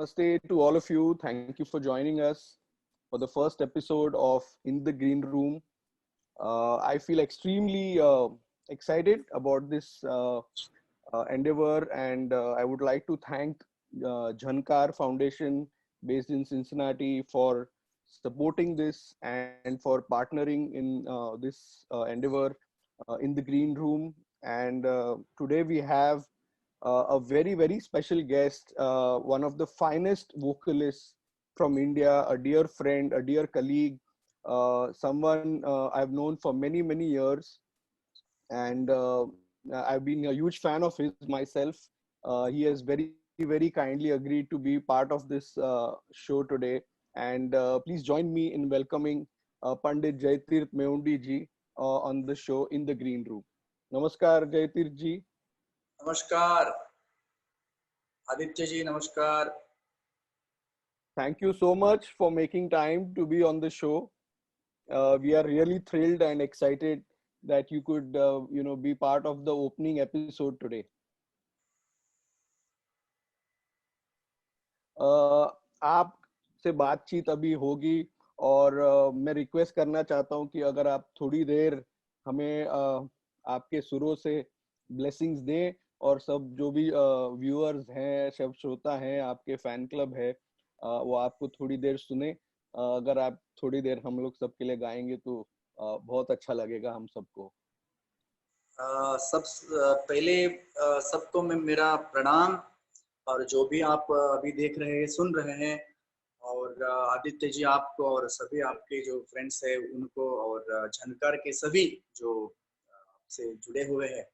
Namaste to all of you. Thank you for joining us for the first episode of In the Green Room. I feel extremely excited about this endeavor, and I would like to thank Jhankar Foundation based in Cincinnati for supporting this and for partnering in this endeavor in the Green Room. And today we have a very, very special guest, one of the finest vocalists from India, a dear friend, a dear colleague, someone I've known for many, many years. And I've been a huge fan of his myself. He has very, very kindly agreed to be part of this show today. And please join me in welcoming Pandit Jaitirth Meundi ji on the show in the Green Room. Namaskar, Jaitirth ji. नमस्कार आदित्य जी, नमस्कार। Thank you so much for making time to be on the show. We are really thrilled and excited that you could, be part of the opening episode today. आपसे बातचीत अभी होगी और मैं request करना चाहता हूँ कि अगर आप थोड़ी देर हमें आपके सुरों से ब्लेसिंग्स दें और सब जो भी व्यूअर्स हैं, सब श्रोता हैं, आपके फैन क्लब है, वो आपको थोड़ी देर सुने। अगर आप थोड़ी देर हम लोग सबके लिए गाएंगे तो बहुत अच्छा लगेगा हम सबको। पहले सबको मैं मेरा प्रणाम, और जो भी आप अभी देख रहे हैं, सुन रहे हैं, और आदित्य जी आपको और सभी आपके जो फ्रेंड्स हैं उनको, और झनकार के सभी जो आपसे जुड़े हुए हैं,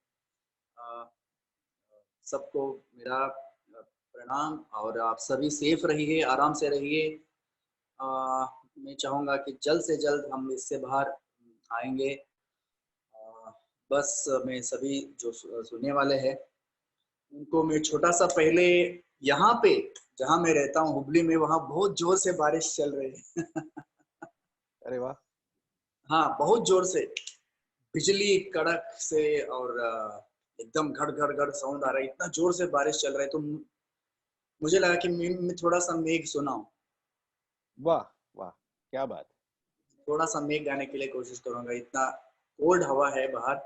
सबको मेरा प्रणाम। और आप सभी सेफ रहिए, आराम से रहिए। मैं चाहूँगा कि जल्द से जल्द हम इससे बाहर आएंगे। बस मैं सभी जो सुनने वाले हैं उनको मैं छोटा सा, पहले यहाँ पे जहाँ मैं रहता हूँ हुबली में, वहाँ बहुत जोर से बारिश चल रही है। अरे वाह। हाँ, बहुत जोर से बिजली कड़क से, और एकदम घड़ घड़ घड़ साउंड आ रहा है, इतना जोर से बारिश चल रहा है। तो मुझे लगा कि मैं थोड़ा सा मेघ सुनाऊं। वाह वाह, क्या बात। थोड़ा सा मेघ गाने के लिए कोशिश करूंगा, इतना कोल्ड हवा है बाहर।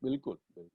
बिल्कुल बिल्कुल।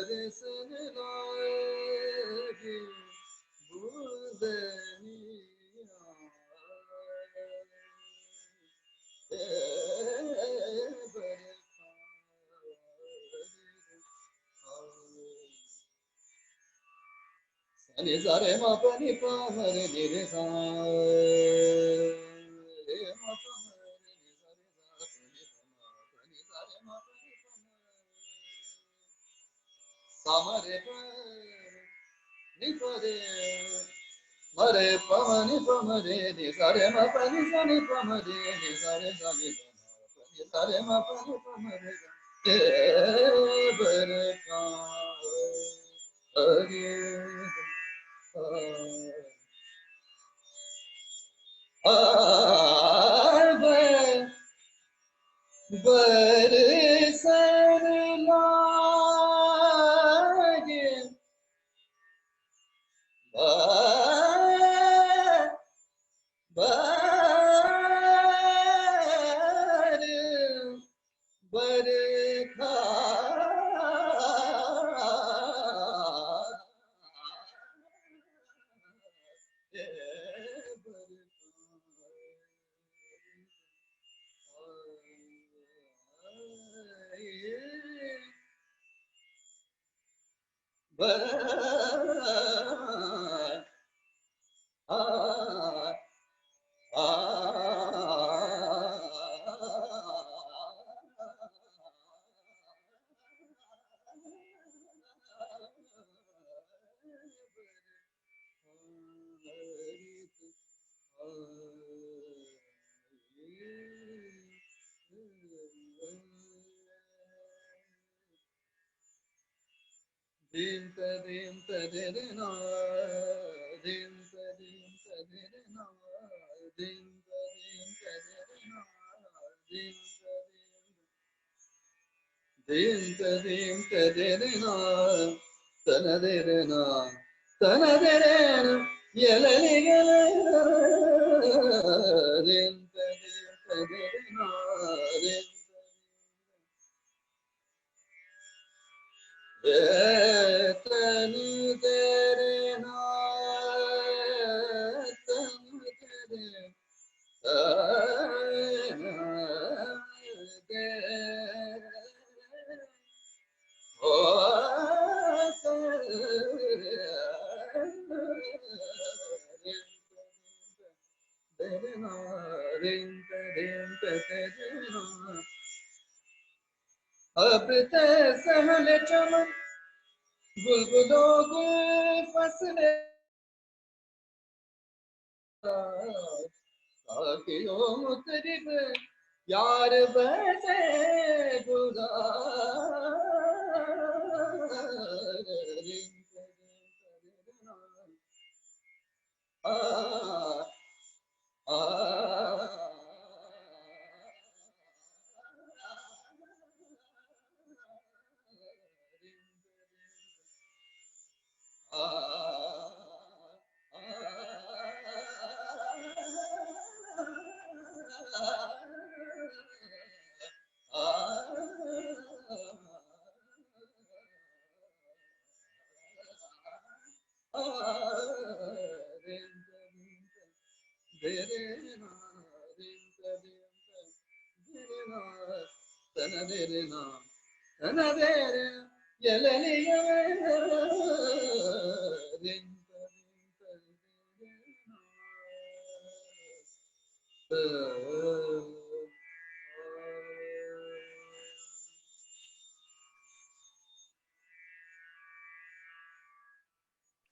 बरसन लागे बूंदनिया नि सारे मा प नि प म रे नि रे सा रे मा प म रे नि सा रे सा प नि सारे मा प नि प सा म रे प नि प रे म रे प म नि प म रे नि सा रे मा प नि सा नि प म रे नि सा रे सा नि प नि सा रे मा प नि प म रे बर का अरे बरसन लागे बरखा Dim ta dim ta dim na dim ta dim ta dim na dim ta dim ta dim na dim ta dim ta dim na tana dim na tana dim na yele yele dim ta dim na dim tanu tere na tanu tere अब ते सहल चमन बुलबुलों गुल फसले साथियों मुतरिब यार बसे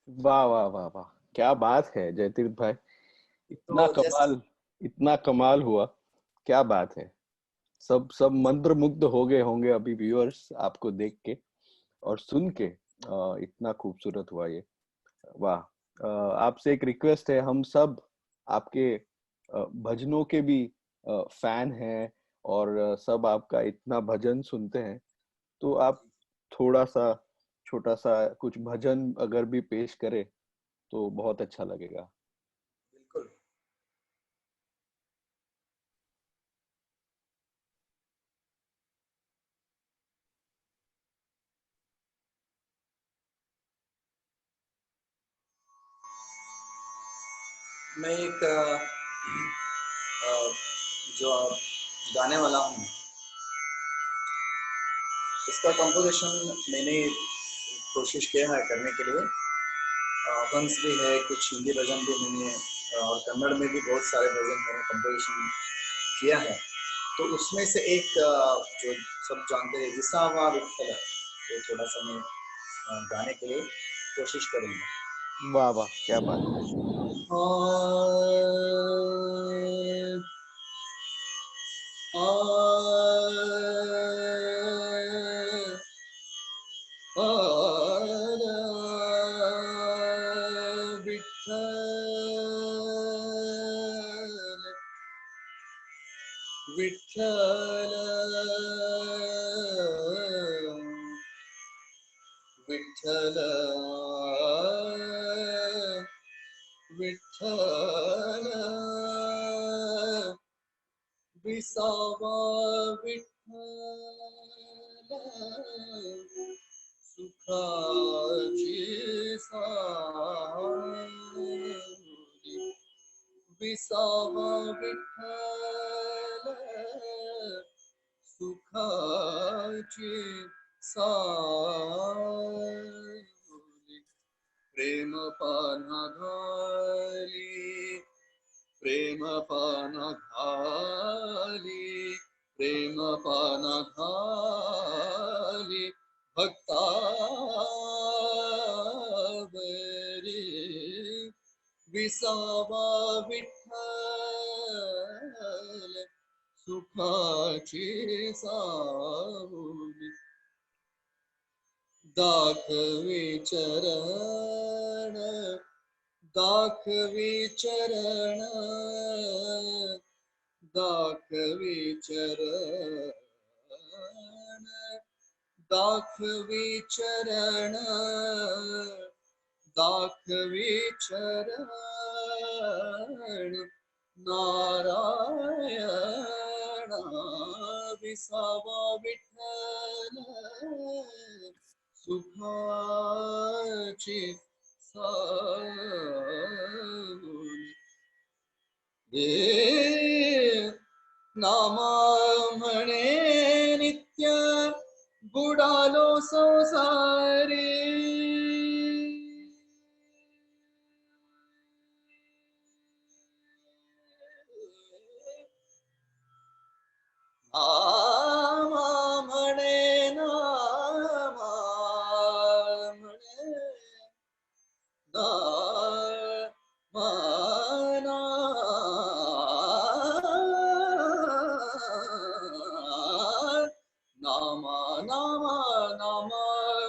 वाह वाह वाह वाह, क्या बात है जयतीर्थ भाई। इतना तो जैसे कमाल, इतना कमाल हुआ, क्या बात है। सब सब मंत्र मुग्ध हो गए होंगे अभी व्यूअर्स आपको देख के और सुन के। इतना खूबसूरत हुआ ये, वाह। आपसे एक रिक्वेस्ट है, हम सब आपके भजनों के भी फैन हैं और सब आपका इतना भजन सुनते हैं, तो आप थोड़ा सा छोटा सा कुछ भजन अगर भी पेश करें तो बहुत अच्छा लगेगा। बिल्कुल मैं एक जो गाने वाला हूँ, इसका कंपोजिशन मैंने कोशिश किया है करने के लिए। वंस भी है, कुछ हिंदी भजन भी मैंने और कन्नड़ में भी बहुत सारे भजन मैंने कंपोजिशन किया है। तो उसमें से एक जो सब जानते हैं विसावा विठ्ठल, तो थोड़ा सा मैं गाने के लिए कोशिश करूँगा। वाह वाह, क्या बात है। विठ्ठल विठ्ठल विठ्ठल विसावा विठ्ठल सुखाची सावली विसावा विठ्ठल सुखाची सावली प्रेम पाना घाली प्रेम पाना घाली प्रेम पाना घाली भक्तावरी विसावा विठ्ठल सुखाची सावली दाखवी चरण दाखवी चरण दाखवी चरण दाखवी चरण दाखवी चरण नारायण विसावा विठ्ठल सुखाची सावली हे नामा म्हणे नित्य बुडालो संसारी नामा म्हणे नामा म्हणे नामा नामा नामा नामा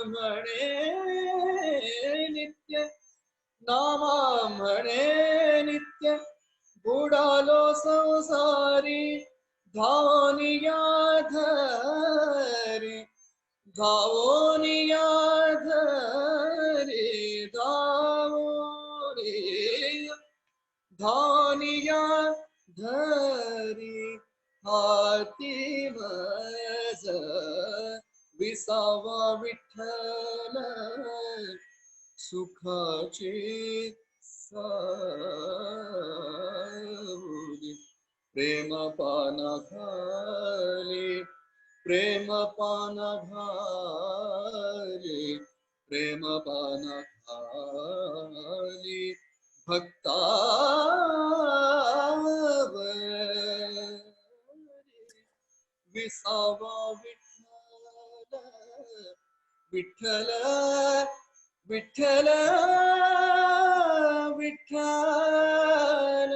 म्हणे नित्य नामा म्हणे नित्य बुडालो संसारी धावनिया धरी धावनिया धरी धावनिया धावनिया धरी हाती मज विसावा विठ्ठल सुखाची सावली प्रेम पाना घाली प्रेम पाना घाली प्रेम पाना घाली भक्तावरी विसावा विठ्ठल विठ्ठल विठ्ठल विठ्ठल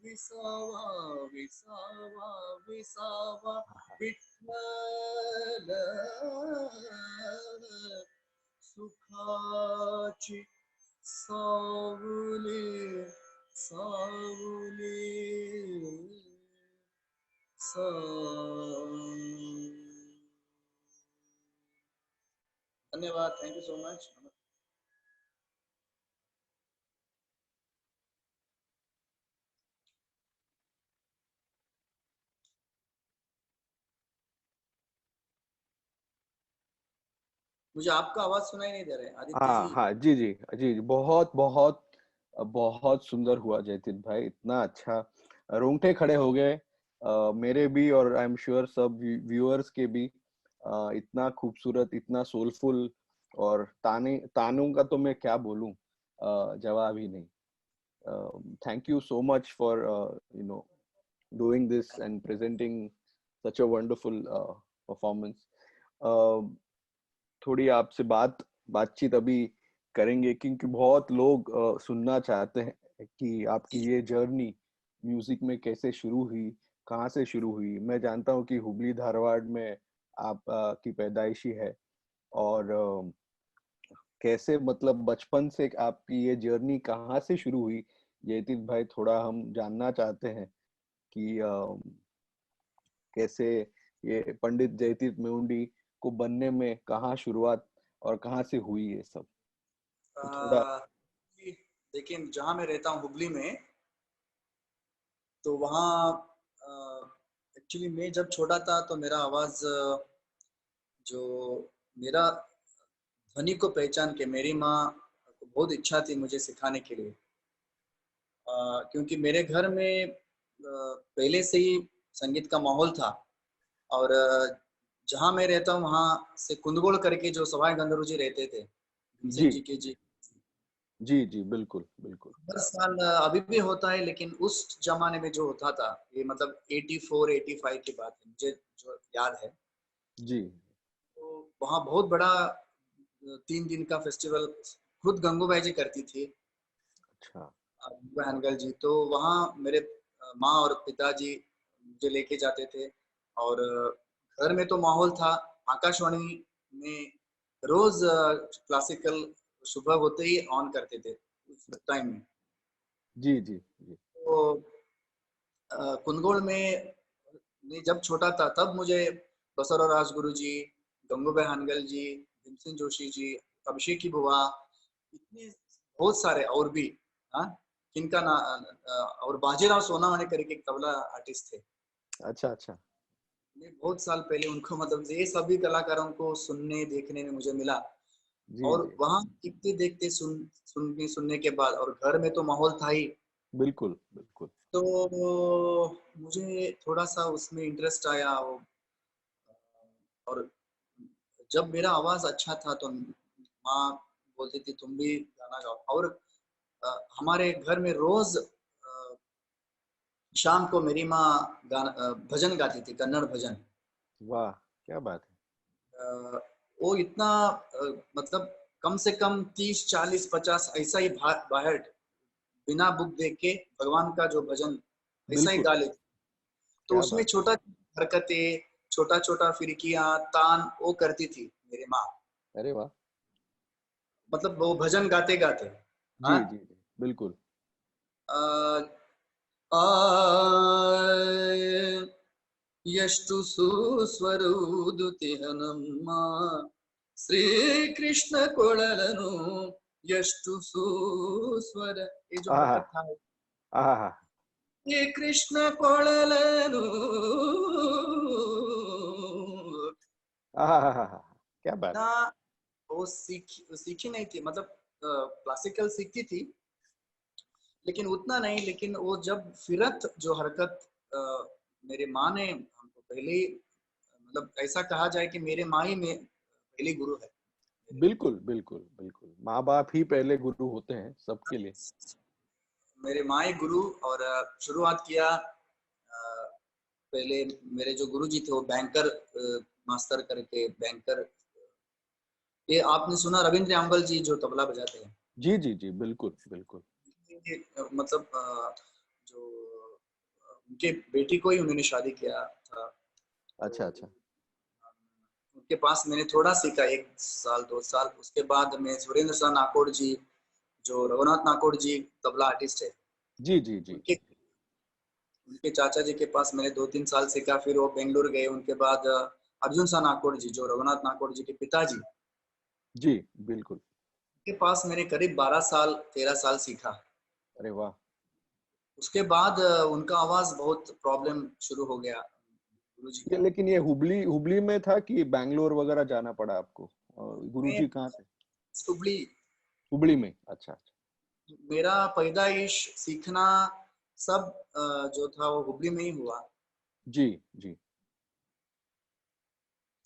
विसावा विसावा विसावा विठ्ठल सुखाची सावली सावली धन्यवाद, थैंक यू सो मच। मुझे आपका आवाज सुनाई नहीं दे रहा है आदित्य हाँ जी। हाँ, जी जी जी जी, बहुत बहुत बहुत सुंदर हुआ जयतीत भाई, इतना अच्छा, रोंगटे खड़े हो गए मेरे भी, और आई एम श्योर सब व्यूअर्स के भी। इतना खूबसूरत, इतना सोलफुल, और ताने तानों का तो मैं क्या बोलूं, जवाब ही नहीं। Thank you so much for doing this and presenting such a wonderful performance. Uh, थोड़ी आपसे बातचीत अभी करेंगे, क्योंकि बहुत लोग सुनना चाहते हैं कि आपकी ये जर्नी म्यूजिक में कैसे शुरू हुई, कहाँ से शुरू हुई। मैं जानता हूँ कि हुबली धारवाड़ में आप की पैदाइशी है, और कैसे, मतलब बचपन से आपकी ये जर्नी कहाँ से शुरू हुई, जयतीत भाई, थोड़ा हम जानना चाहते हैं कि कैसे ये पंडित जयतीत मेवुंडी को बनने में कहाँ शुरुआत और कहाँ से हुई ये सब, तो थोड़ा। जी, देखिए जहाँ मैं रहता हूँ हुबली में, तो वहाँ एक्चुअली मैं जब छोटा था तो मेरा आवाज जो मेरा ध्वनि को पहचान के मेरी माँ को बहुत इच्छा थी मुझे सिखाने के लिए। क्योंकि मेरे घर में पहले से ही संगीत का माहौल था, और जहाँ मैं रहता हूँ वहाँ से कुंदगोल करके जो सवाई गंधर्व जी रहते थे, भीमसेन जी जी के जी, जी जी, बिल्कुल बिल्कुल। हर साल अभी भी होता है, लेकिन उस जमाने में जो होता था, ये मतलब 84 85 की बात है, मुझे जो याद है। जी, तो वहाँ बहुत बड़ा 3 दिन का फेस्टिवल खुद गंगूबाई जी करती थी, अच्छा, हनगल जी। तो वहाँ मेरे माँ और पिताजी मुझे लेके जाते थे, और घर में तो माहौल था। आकाशवाणी में रोज क्लासिकल सुबह होते ही ऑन करते थे उस टाइम में। जी जी जी, तो कुंदगोल में मैं जब छोटा था तब मुझे बसवराव राजगुरु जी, गंगूबाई हानगल जी, भीमसेन जोशी जी, अभिषेक की बुआ, इतने बहुत सारे और भी, हाँ, किनका ना, और बाजीराव सोनावने करके एक तबला आर्टिस्ट थे। अच्छा अच्छा, मैं बहुत साल पहले उनको, मतलब ये सभी कलाकारों को सुनने देखने में मुझे मिला। जी और जी, वहाँ देखते देखते सुनने के बाद, और घर में तो माहौल था ही, बिल्कुल बिल्कुल। तो मुझे थोड़ा सा उसमें इंटरेस्ट आया। और जब मेरा आवाज अच्छा था तो माँ बोलती थी तुम भी गाना गाओ। और हमारे घर में रोज शाम को मेरी माँ भजन गाती थी, कन्नड़ भजन। वाह, क्या बात है। अ, वो इतना मतलब कम से कम 30 40 50 ऐसा ही बाहर बिना बुक देख के भगवान का जो भजन ऐसा ही बिल्कुल, गा लेती। तो क्या उसमें बात। छोटा हरकतें, छोटा छोटा फिरकियां, तान वो करती थी मेरी माँ, अरे वाह। मतलब वो भजन गाते गाते। जी हाँ, जी जी, बिल्कुल। ಎಷ್ಟು ಸುಸ್ವರೂದುತಿಹನಮ್ಮ ಶ್ರೀಕೃಷ್ಣ ಕೊಳಲನು ಎಷ್ಟು ಸುಸ್ವರ, ये जो आहा, हरकत था, आहा, ये कृष्ण कोळलनु, आहा, क्या बात ना है। वो सीखी नहीं थी, मतलब क्लासिकल सीखती थी लेकिन उतना नहीं। लेकिन वो जब फिरत जो हरकत, अ, मेरे माँ ने हमको पहले ही, मतलब ऐसा कहा जाए कि मेरे माँ ही में पहली गुरु है मेरे लिए। बिल्कुल बिल्कुल बिल्कुल, माँ बाप ही पहले गुरु होते हैं सबके लिए। मेरे माँ ही गुरु। और शुरुआत किया, पहले मेरे जो गुरु जी थे वो बैंकर मास्टर करके बैंकर, ये आपने सुना रविंद्र अम्बल जी जो तबला बजाते हैं, जी जी जी, बिल्कुल बिल्कुल। ये मतलब जो उनके बेटी को ही उन्होंने शादी किया था। तो अच्छा अच्छा, उनके पास मैंने थोड़ा सीखा, 1 साल 2 साल। उसके बाद मैं सुरेंद्र शाह नाकोड़ जी, जो रघुनाथ नाकोड़ जी तबला आर्टिस्ट है, जी जी जी, उनके उनके चाचा जी के पास मैंने 2 3 साल सीखा। फिर वो बेंगलुरु गए। उनके बाद अर्जुन शाह नाकोड़ जी, जो रघुनाथ नाकोड़ जी के पिताजी, जी, बिल्कुल। के पास मैंने करीब 12 साल 13 साल सीखा। अरे वाह। उसके बाद उनका आवाज बहुत प्रॉब्लम शुरू हो गया गुरु जी ये का। लेकिन ये हुबली हुबली में था कि बैंगलोर वगैरह जाना पड़ा आपको गुरुजी कहाँ थे? हुबली। हुबली में, अच्छा अच्छा। मेरा पैदाइश सीखना सब जो था वो हुबली में ही हुआ। जी जी।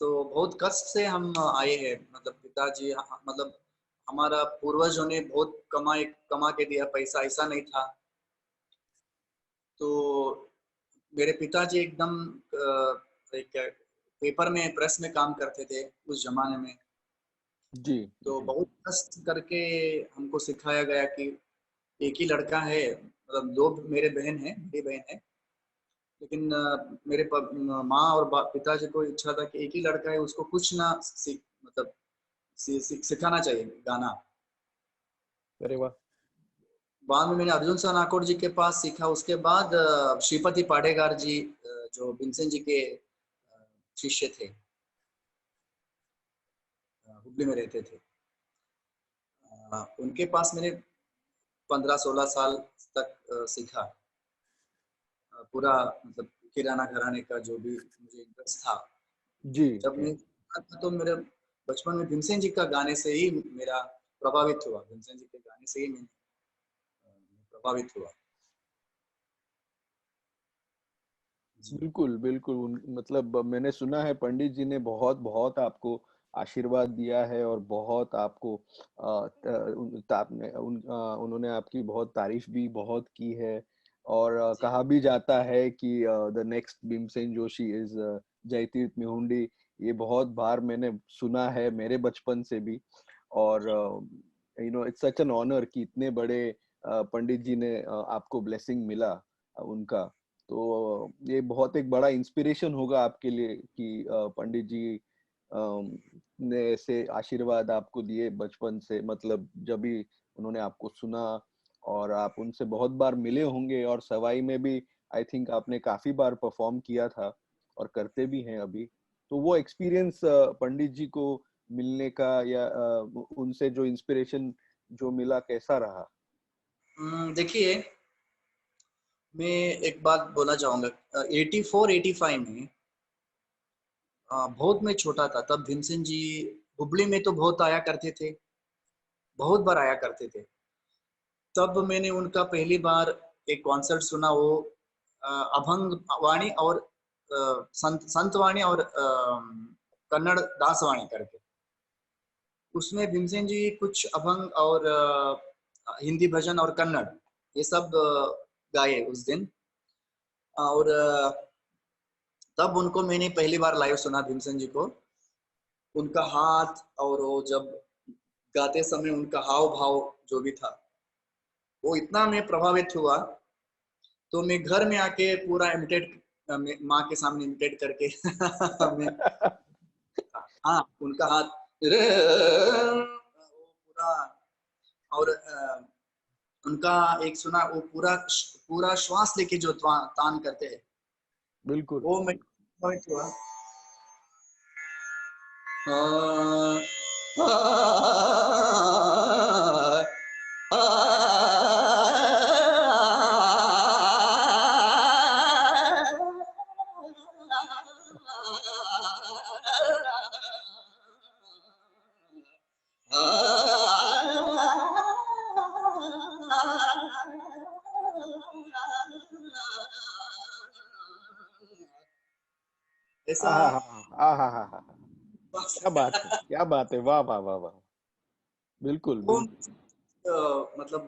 तो बहुत कष्ट से हम आए हैं, मतलब पिताजी, मतलब हमारा पूर्वजों ने बहुत कमा के दिया पैसा, ऐसा नहीं था। तो मेरे पिताजी एकदम एक पेपर में, प्रेस में काम करते थे उस जमाने में। जी तो जी। बहुत कष्ट करके हमको सिखाया गया कि एक ही लड़का है, मतलब दो मेरे बहन है, मेरी बहन है, लेकिन मेरे माँ और पिताजी को इच्छा था कि एक ही लड़का है, उसको कुछ ना मतलब सिखाना चाहिए गाना। अरे वाह। बाद में मैंने अर्जुन सा नाकोड़ जी के पास सीखा। उसके बाद श्रीपति पाडेगार जी, जो भीमसेन जी के शिष्य थे, हुबली में रहते थे, उनके पास मैंने 15-16 साल तक सीखा। पूरा मतलब किराना घराने का जो भी मुझे इंटरेस्ट था, जी जब जी। मैं तो मेरे बचपन में भीमसेन जी का गाने से ही मेरा प्रभावित हुआ, भीमसेन जी के गाने से ही मैं प्रभावित हुआ। जी बिल्कुल बिल्कुल। मतलब मैंने सुना है पंडित जी ने बहुत बहुत आपको आशीर्वाद दिया है और बहुत आपको उन्होंने आपकी बहुत तारीफ भी बहुत की है। और जी कहा भी जाता है कि the next Bhimsen Joshi is Jayateerth Mevundi. ये बहुत बार मैंने सुना है मेरे बचपन से भी। और जी इट्स सच एन ऑनर कि इतने बड़े पंडित जी ने आपको ब्लेसिंग मिला उनका। तो ये बहुत एक बड़ा इंस्पिरेशन होगा आपके लिए कि पंडित जी ने ऐसे आशीर्वाद आपको दिए बचपन से, मतलब जब भी उन्होंने आपको सुना। और आप उनसे बहुत बार मिले होंगे और सवाई में भी आई थिंक आपने काफी बार परफॉर्म किया था और करते भी हैं अभी। तो वो एक्सपीरियंस पंडित जी को मिलने का या उनसे जो इंस्पिरेशन जो मिला कैसा रहा? देखिए, मैं एक बात बोलना चाहूंगा। 84-85 में, बहुत मैं छोटा था तब, भीमसेन जी हुबली में तो बहुत आया करते थे, बहुत बार आया करते थे। तब मैंने उनका पहली बार एक कॉन्सर्ट सुना, वो अभंग वाणी और संत वाणी और कन्नड़ दासवाणी करके। उसमें भीमसेन जी कुछ अभंग और हिंदी भजन और कन्नड़, ये सब गाए उस दिन। और तब उनको मैंने पहली बार लाइव सुना, भीमसेन जी को। उनका हाथ और वो जब गाते समय उनका हाव भाव जो भी था, वो इतना मैं प्रभावित हुआ। तो मैं घर में आके पूरा इमिटेट, माँ के सामने इमिटेट करके मैं, हाँ, उनका हाथ वो पूरा, और उनका एक सुना, वो पूरा पूरा श्वास लेके जो तान करते हैं, बिल्कुल। वो मैं प्रभावित हुआ। आ, आ, ऐसा हाँ हाँ हाँ हाँ हाँ हाँ। क्या बात है, क्या बात है, वाह वाह वाह वाह। बिल्कुल वो बिल्कुल। मतलब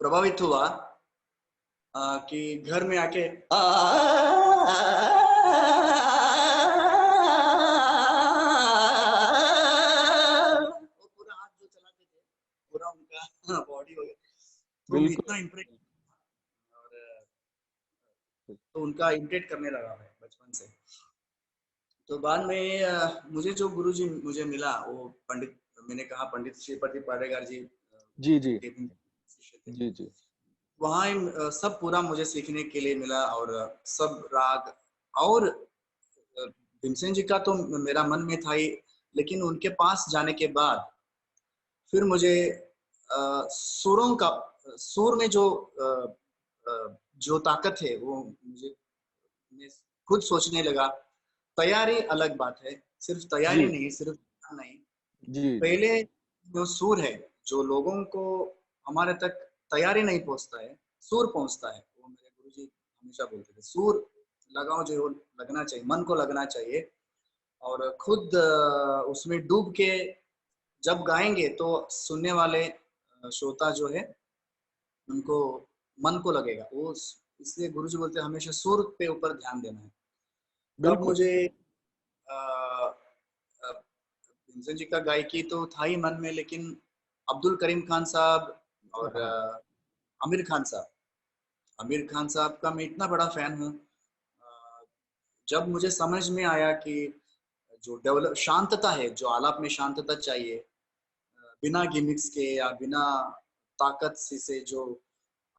प्रभावित हुआ कि घर में आके वो पूरा हाथ जो चलाते थे, पूरा उनका बॉडी हो गया, तो मैं बिल्कुल इतना इम्प्रेस, और तो उनका इमिटेट करने लगा मैं बचपन से। तो बाद में मुझे जो गुरुजी मुझे मिला, वो पंडित, मैंने कहा पंडित श्रीपति पाडेगार जी, जी जी के भी शिष्य थे। जी जी। वहाँ सब पूरा मुझे सीखने के लिए मिला, और सब राग, और भीमसेन जी का तो मेरा मन में था ही, लेकिन उनके पास जाने के बाद फिर मुझे सुरों का, सुर में जो ताकत है, वो मुझे, मैं खुद सोचने लगा। तैयारी अलग बात है, सिर्फ जी तैयारी नहीं, सिर्फ नहीं, जी जी पहले जो सुर है, जो लोगों को हमारे तक तैयारी नहीं पहुंचता है, सुर पहुंचता है। वो मेरे गुरुजी हमेशा बोलते थे, सुर लगाओ, जो लगना चाहिए, मन को लगना चाहिए, और खुद उसमें डूब के जब गाएंगे तो सुनने वाले श्रोता जो है उनको मन को लगेगा वो। इसलिए गुरुजी बोलते हैं हमेशा सुर पे ऊपर ध्यान देना है। तब बिल्कुल। मुझे अ, अ, भीमसेन जी का गायकी तो था ही मन में, लेकिन अब्दुल करीम खान साहब और हाँ आमिर खान साहब, आमिर खान साहब का मैं इतना बड़ा फैन हूँ। जब मुझे समझ में आया कि जो डेवलप शांतता है, जो आलाप में शांतता चाहिए, बिना गिमिक्स के या बिना ताकत से जो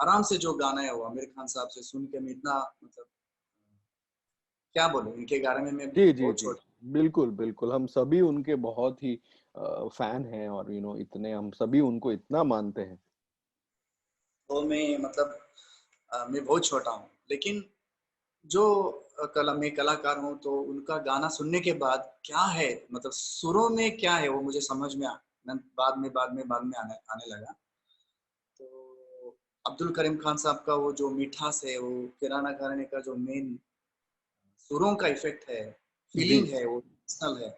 आराम से जो गाना है, वो आमिर खान साहब से सुन के मैं इतना मतलब क्या बोलूं, इनके बारे में मैं जी जी बहुत जी, छोटा। बिल्कुल बिल्कुल, हम सभी उनके बहुत ही फैन हैं, और इतने हम सभी उनको इतना मानते हैं। तो मैं मतलब मैं बहुत छोटा हूँ, लेकिन जो मैं कलाकार हूँ, तो उनका गाना सुनने के बाद क्या है, मतलब सुरों में क्या है, वो मुझे समझ में मैं बाद में आने आने लगा। तो अब्दुल करीम खान साहब का वो जो मिठास है, वो किराना घराने का जो मेन सुरों का इफेक्ट है, जी फीलिंग है, वो पर्सनल है।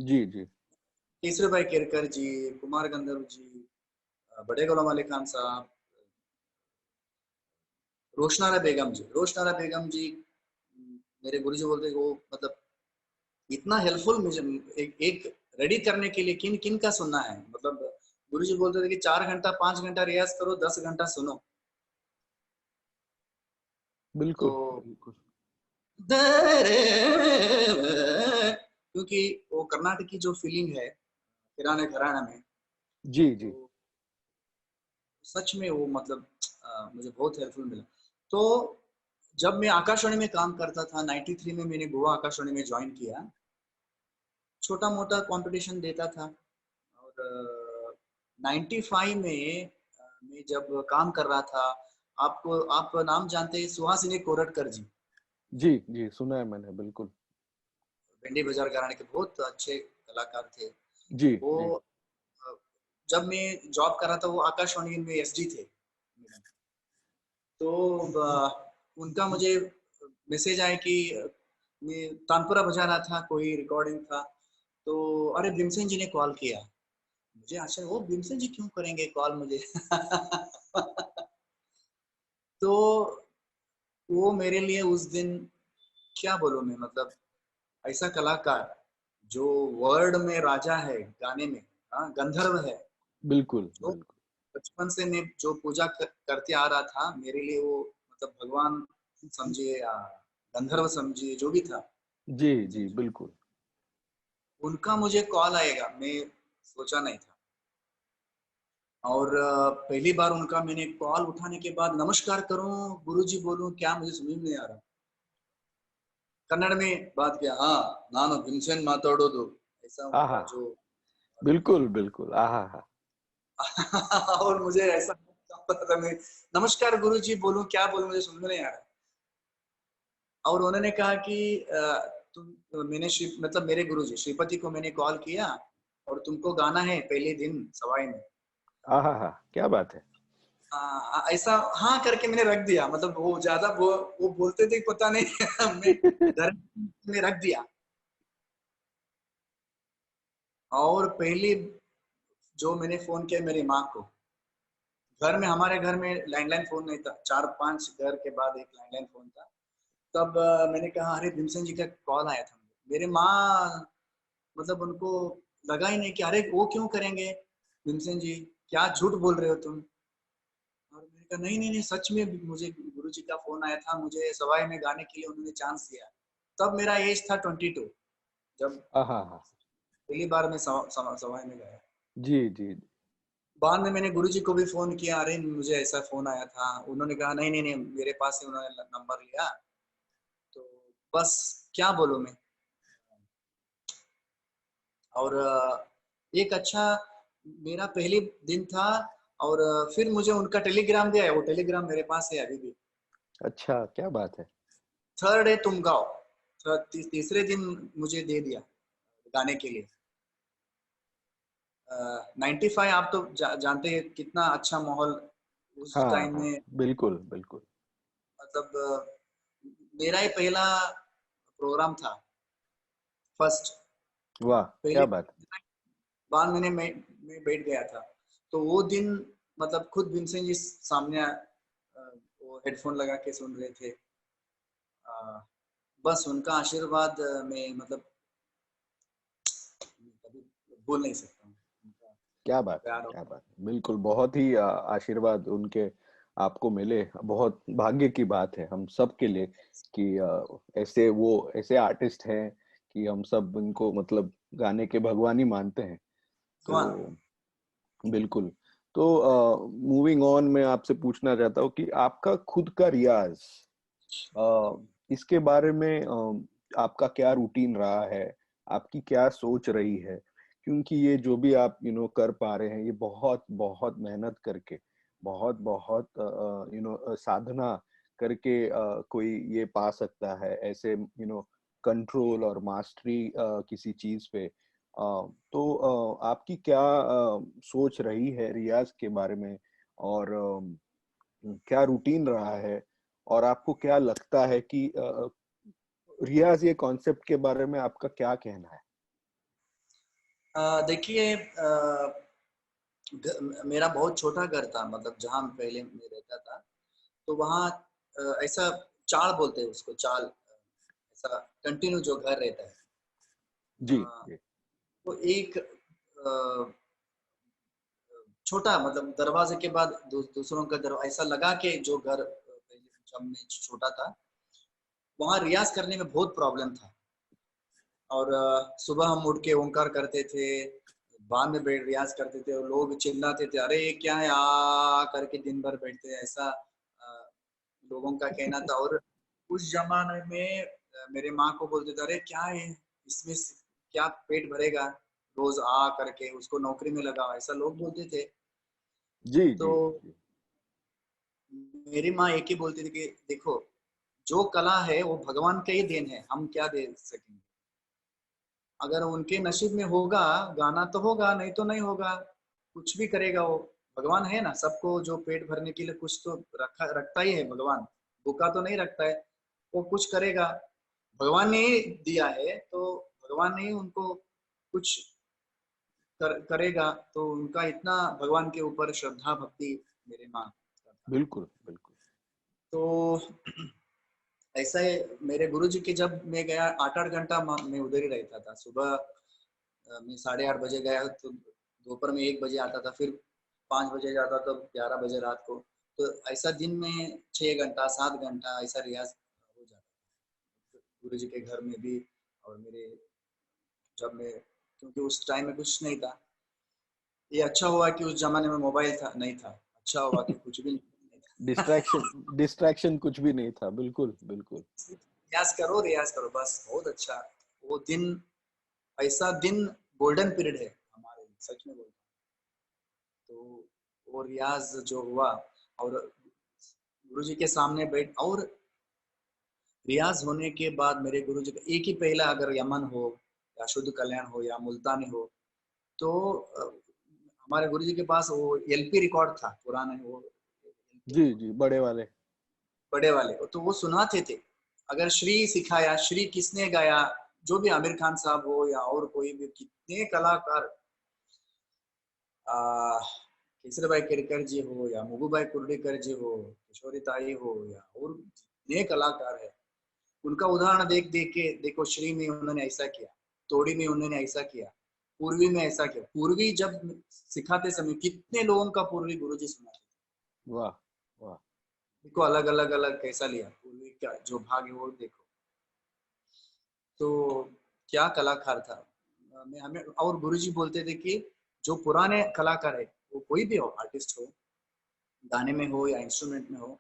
जी जी केसरी भाई केरकर जी, कुमार गंधर्व जी, बड़े गुलाम अली खान साहब, रोशनारा बेगम जी, मेरे गुरुजी बोलते हैं, वो मतलब इतना हेल्पफुल मुझे एक रेडी करने के लिए किन किन का सुनना है, मतलब गुरुजी बोलते थे कि 4 घंटा 5 घंटा रियाज करो, 10 घंटा सुनो। बिल्कुल तो बिल्कुल। क्योंकि वो कर्नाटक की जो फीलिंग है किराने घराना में, जी जी तो सच में वो मतलब मुझे बहुत हेल्पफुल मिला। तो जब मैं आकाशवाणी में काम करता था 93 में, मैंने गोवा आकाशवाणी में ज्वाइन किया, छोटा मोटा कंपटीशन देता था। और 95 में मैं जब काम कर रहा था, आप नाम जानते हैं सुहासिनी कोरटकर जी, जी जी, सुना है मैंने, बिल्कुल। भिंडी बाजार घराने के बहुत अच्छे कलाकार थे। जी वो जी अ, जब मैं जॉब कर रहा था, वो आकाशवाणी में एसडी थे। तो उनका मुझे मैसेज आया कि मैं तानपुरा बजा रहा था, कोई रिकॉर्डिंग था, तो अरे भीमसेन जी ने कॉल किया। मुझे आशा, वो भीमसेन जी क्यों करेंगे कॉल मुझे। तो वो मेरे लिए उस दिन क्या बोलूं मैं, मतलब ऐसा कलाकार जो वर्ल्ड में राजा है गाने में, हाँ गंधर्व है, बिल्कुल जो बिल्कुल। बचपन से मैं जो पूजा करते आ रहा था, मेरे लिए वो मतलब भगवान समझिए या गंधर्व समझिए, जो भी था। जी जी बिल्कुल। उनका मुझे कॉल आएगा, मैं सोचा नहीं था। और पहली बार उनका मैंने कॉल उठाने के बाद नमस्कार करूं, गुरुजी बोलूं, क्या मुझे समझ में नहीं आ रहा। कन्नड़ में बात किया, हाँ नानु भीमसेन माताडोदु, ऐसा आहा, उनका जो बिल्कुल बिल्कुल, आहा हा। और मुझे ऐसा पता था, मैं नमस्कार गुरुजी बोलूं, क्या बोलूं, मुझे समझ में नहीं आ रहा। और उन्होंने कहा कि तुम मैंने मतलब मेरे गुरुजी श्रीपति को मैंने कॉल किया, और तुमको गाना है पहले दिन सवाई में। आहा हा, क्या बात है। ऐसा हाँ करके मैंने रख दिया, मतलब वो ज्यादा वो बोलते थे पता नहीं। मैं घर में रख दिया। और पहली जो मैंने फोन किया मेरी माँ को, घर में, हमारे घर में लैंडलाइन फोन नहीं था, 4-5 घर के बाद एक लैंडलाइन फोन था। तब मैंने कहा अरे भीमसेन जी का कॉल आया था। मेरे माँ मतलब उनको लगा ही नहीं कि अरे वो क्यों करेंगे भीमसेन जी, क्या झूठ बोल रहे हो तुम। और मैंने कहा नहीं नहीं नहीं, सच में मुझे गुरु जी का फोन आया था, मुझे सवाई में गाने के लिए उन्होंने चांस दिया। तब मेरा एज था 22, जब आहा हा। पहली बार मैं सवाई में गया। जी जी बाद में मैंने गुरुजी को भी फोन किया, अरे मुझे ऐसा फोन आया था, उन्होंने कहा नहीं नहीं नहीं, मेरे पास से उन्होंने नंबर लिया। तो बस क्या बोलूं मैं। और एक अच्छा मेरा पहले दिन था। और फिर मुझे उनका टेलीग्राम भी आया, वो टेलीग्राम मेरे पास है अभी भी। अच्छा, क्या बात है। थर्ड डे तुम गाओ, तीसरे दिन मुझे दे दिया गाने के लिए। 95 आप तो जानते हैं कितना अच्छा माहौल उस हाँ टाइम हाँ, में। बिल्कुल बिल्कुल। मतलब मेरा ही पहला प्रोग्राम था, फर्स्ट। वाह, पहले क्या बात। 12 महीने में बैठ गया था। तो वो दिन मतलब खुद भीमसेन जी सामने वो हेडफोन लगा के सुन रहे थे। बस उनका आशीर्वाद में मतलब कभी भूल नहीं सकता हूँ, उनका क्या बात है, प्यार। क्या बात है, बिल्कुल। बहुत ही आशीर्वाद उनके आपको मिले, बहुत भाग्य की बात है हम सब के लिए कि ऐसे वो ऐसे आर्टिस्ट हैं कि हम सब उनको मतलब गाने के भगवान ही मानते हैं। भगवान। तो बिल्कुल। तो मूविंग ऑन, मैं आपसे पूछना चाहता हूँ कि आपका खुद का रियाज, इसके बारे में आपका क्या रूटीन रहा है, आपकी क्या सोच रही है? क्योंकि ये जो भी आप कर पा रहे हैं, ये बहुत बहुत मेहनत करके, बहुत बहुत साधना करके कोई ये पा सकता है, ऐसे कंट्रोल और मास्टरी किसी चीज पे। तो आपकी क्या सोच रही है रियाज के बारे में, और क्या रूटीन रहा है, और आपको क्या लगता है कि रियाज ये कॉन्सेप्ट के बारे में आपका क्या कहना है? देखिए, मेरा बहुत छोटा घर था, मतलब जहाँ पहले मैं रहता था। तो वहाँ ऐसा चाल बोलते हैं उसको, चाल ऐसा कंटिन्यू जो घर रहता है। जी अ, जी। तो एक छोटा मतलब दरवाजे के बाद दूसरों का दरवाजा ऐसा लगा के जो घर पहले जब मैं छोटा था, वहाँ रियाज करने में बहुत प्रॉब्लम था। और सुबह हम उठ के ओंकार करते थे, बाद में बैठ रियाज करते थे और लोग चिल्लाते थे, अरे ये क्या है आ करके दिन भर बैठते हैं, ऐसा लोगों का कहना था। और उस जमाने में मेरे माँ को बोलते थे, अरे क्या है इसमें क्या पेट भरेगा, रोज आ करके उसको नौकरी में लगा, ऐसा लोग बोलते थे। जी तो जी जी। मेरी माँ एक ही बोलती थी कि देखो, जो कला है वो भगवान का ही देन है, हम क्या दे सकेंगे। अगर उनके नसीब में होगा गाना तो होगा, नहीं तो नहीं होगा। कुछ भी करेगा वो, भगवान है ना, सबको जो पेट भरने के लिए कुछ तो रखता ही है भगवान, भूखा तो नहीं रखता है। वो कुछ करेगा, भगवान ने ही दिया है तो भगवान ने ही उनको कुछ करेगा। तो उनका इतना भगवान के ऊपर श्रद्धा भक्ति मेरे माँ का था। बिल्कुल बिल्कुल। तो ऐसा है, मेरे गुरुजी के जब मैं गया 8-8 घंटा मैं उधर ही रहता था। सुबह मैं 8:30 बजे गया तो दोपहर में 1 बजे आता था, फिर 5 बजे जाता था, 11 बजे रात को। तो ऐसा दिन में 6 घंटा 7 घंटा ऐसा रियाज हो जाता था गुरु जी के घर में भी। और मेरे जब मैं, क्योंकि उस टाइम में कुछ नहीं था। ये अच्छा हुआ कि उस जमाने में मोबाइल था नहीं था, अच्छा हुआ कि कुछ भी नहीं डिस्ट्रैक्शन, था। डिस्ट्रैक्शन कुछ भी नहीं था, बिल्कुल बिल्कुल। रियाज करो बस, बहुत अच्छा। वो दिन, ऐसा दिन गोल्डन पीरियड है हमारे लिए, सच में बोलता हूँ। तो वो रियाज जो हुआ, और गुरुजी के सामने बैठ, और रियाज होने के बाद मेरे गुरुजी का एक ही पहला, अगर यमन हो या शुद्ध कल्याण हो या मुल्तानी हो, तो हमारे गुरुजी के पास वो एलपी रिकॉर्ड था पुराने, वो LP जी रिकॉर्ड जी, बड़े वाले। बड़े वाले, तो वो सुनाते थे। अगर श्री सिखाया, श्री किसने गाया, जो भी आमिर खान साहब हो या और कोई भी, कितने कलाकार, केसरी भाई केरकर जी हो या मुगू भाई कुर्डीकर जी हो, किशोरी ताई हो, या और जितने कलाकार है, उनका उदाहरण देख देख के, देखो श्री में उन्होंने ऐसा किया, तोड़ी में उन्होंने ऐसा किया, पूर्वी में ऐसा किया। पूर्वी जब सिखाते समय कितने लोगों का पूर्वी गुरुजी सुनाते थे। वाह वाह। देखो अलग अलग अलग कैसा लिया पूर्वी का जो भाग है वो देखो। तो क्या कलाकार था। मैं हमें, और गुरुजी बोलते थे कि जो पुराने कलाकार है, वो कोई भी हो, आर्टिस्ट हो, गाने में हो या इंस्ट्रूमेंट में हो,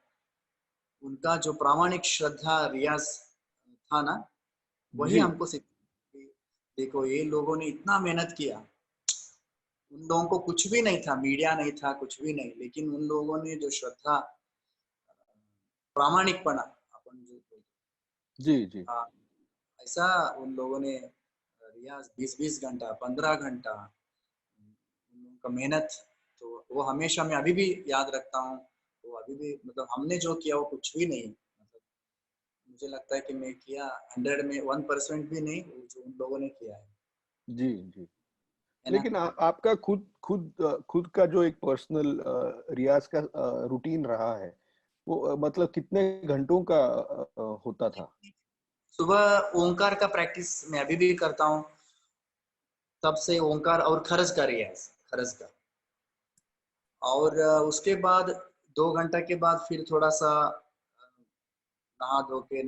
उनका जो प्रामाणिक श्रद्धा रियाज था ना, वही जी हमको सिखा। देखो ये लोगों ने इतना मेहनत किया, उन लोगों को कुछ भी नहीं था, मीडिया नहीं था, कुछ भी नहीं, लेकिन उन लोगों ने जो श्रद्धा, प्रामाणिकपना, अपन जो बोलते जी जी। हैं, ऐसा उन लोगों ने रियाज 20-20 घंटा 15 घंटा उनका मेहनत, तो वो हमेशा मैं अभी भी याद रखता हूँ। वो अभी भी मतलब हमने जो किया वो कुछ भी नहीं, मतलब मुझे लगता है कि मैं किया 100 में 1% भी नहीं, वो जो उन लोगों ने किया जी जी। है ना? लेकिन आपका खुद का जो एक पर्सनल रियाज का रूटीन रहा है, वो मतलब कितने घंटों का होता था? सुबह ओंकार का प्रैक्टिस मैं अभी भी करता हूँ, तब से ओंकार और खरज का रियाज, खरज का। और उसके बाद 2 घंटा के बाद फिर थोड़ा सा नहा धो के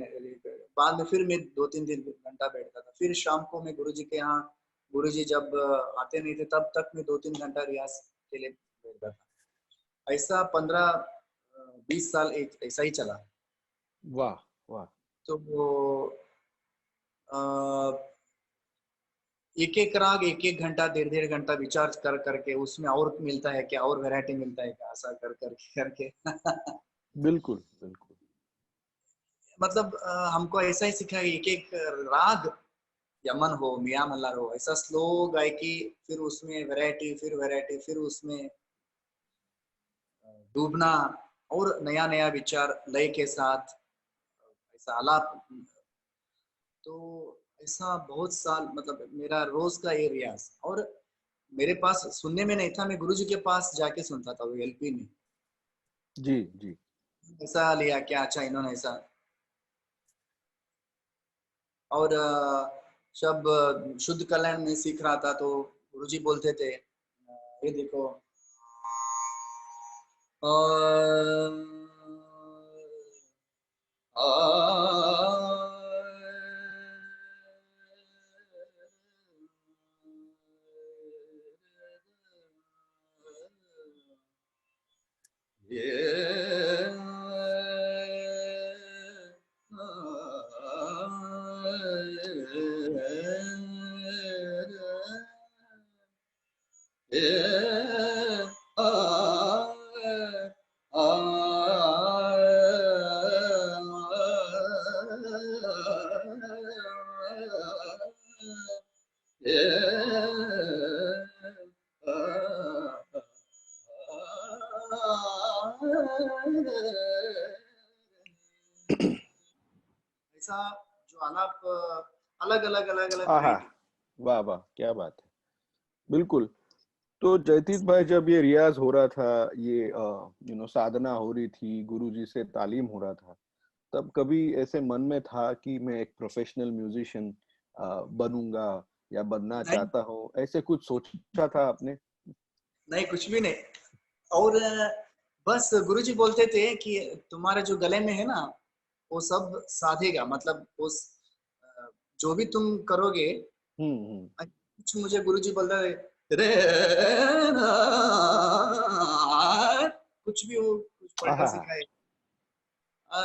बाद में फिर मैं 2-3 घंटा बैठता था। फिर शाम को मैं गुरुजी के यहाँ, गुरुजी जब आते नहीं थे तब तक मैं 2-3 घंटा रियाज के लिए बैठता था। ऐसा 15-20 साल एक ऐसा ही चला। वाह वाह। तो वो एक एक राग एक एक घंटा 1.5-1.5 घंटा विचार कर करके उसमें और मिलता है क्या, और वैरायटी मिलता है क्या, ऐसा कर करके करके बिल्कुल बिल्कुल। मतलब हमको ऐसा ही सिखा है, एक एक राग, यमन हो, मियाँ मल्हार हो, ऐसा स्लो गायकी, फिर उसमें वैरायटी, फिर वैरायटी, फिर उसमें डूबना, और नया नया विचार लय के साथ, ऐसा आलाप। तो ऐसा बहुत साल, मतलब मेरा रोज का ये रियाज। और मेरे पास सुनने में नहीं था, मैं गुरुजी के पास जाके सुनता था वो एलपी में। जी जी। ऐसा लिया क्या, अच्छा इन्होंने ऐसा। और जब शुद्ध कल्याण में सीख रहा था तो गुरुजी बोलते थे, ये देखो, ऐसा जो आलाप अलग अलग अलग अलग आहा, वैरायटी। वाह वाह, क्या बात है। बिल्कुल। तो जयतीत भाई, जब ये रियाज हो रहा था, ये साधना हो रही थी, गुरुजी से तालीम हो रहा था, तब कभी ऐसे मन में था कि मैं एक प्रोफेशनल म्यूजिशियन बनूंगा या बनना नहीं, चाहता हूँ, ऐसे कुछ सोचा था आपने? नहीं कुछ भी नहीं। और बस गुरुजी बोलते थे कि तुम्हारे जो गले में है ना, वो सब साधेगा, मतलब उस जो भी तुम करोगे। हम्म। कुछ मुझे गुरुजी बोलता है रे ना, कुछ भी वो कुछ पलटा आहा। सिखाए।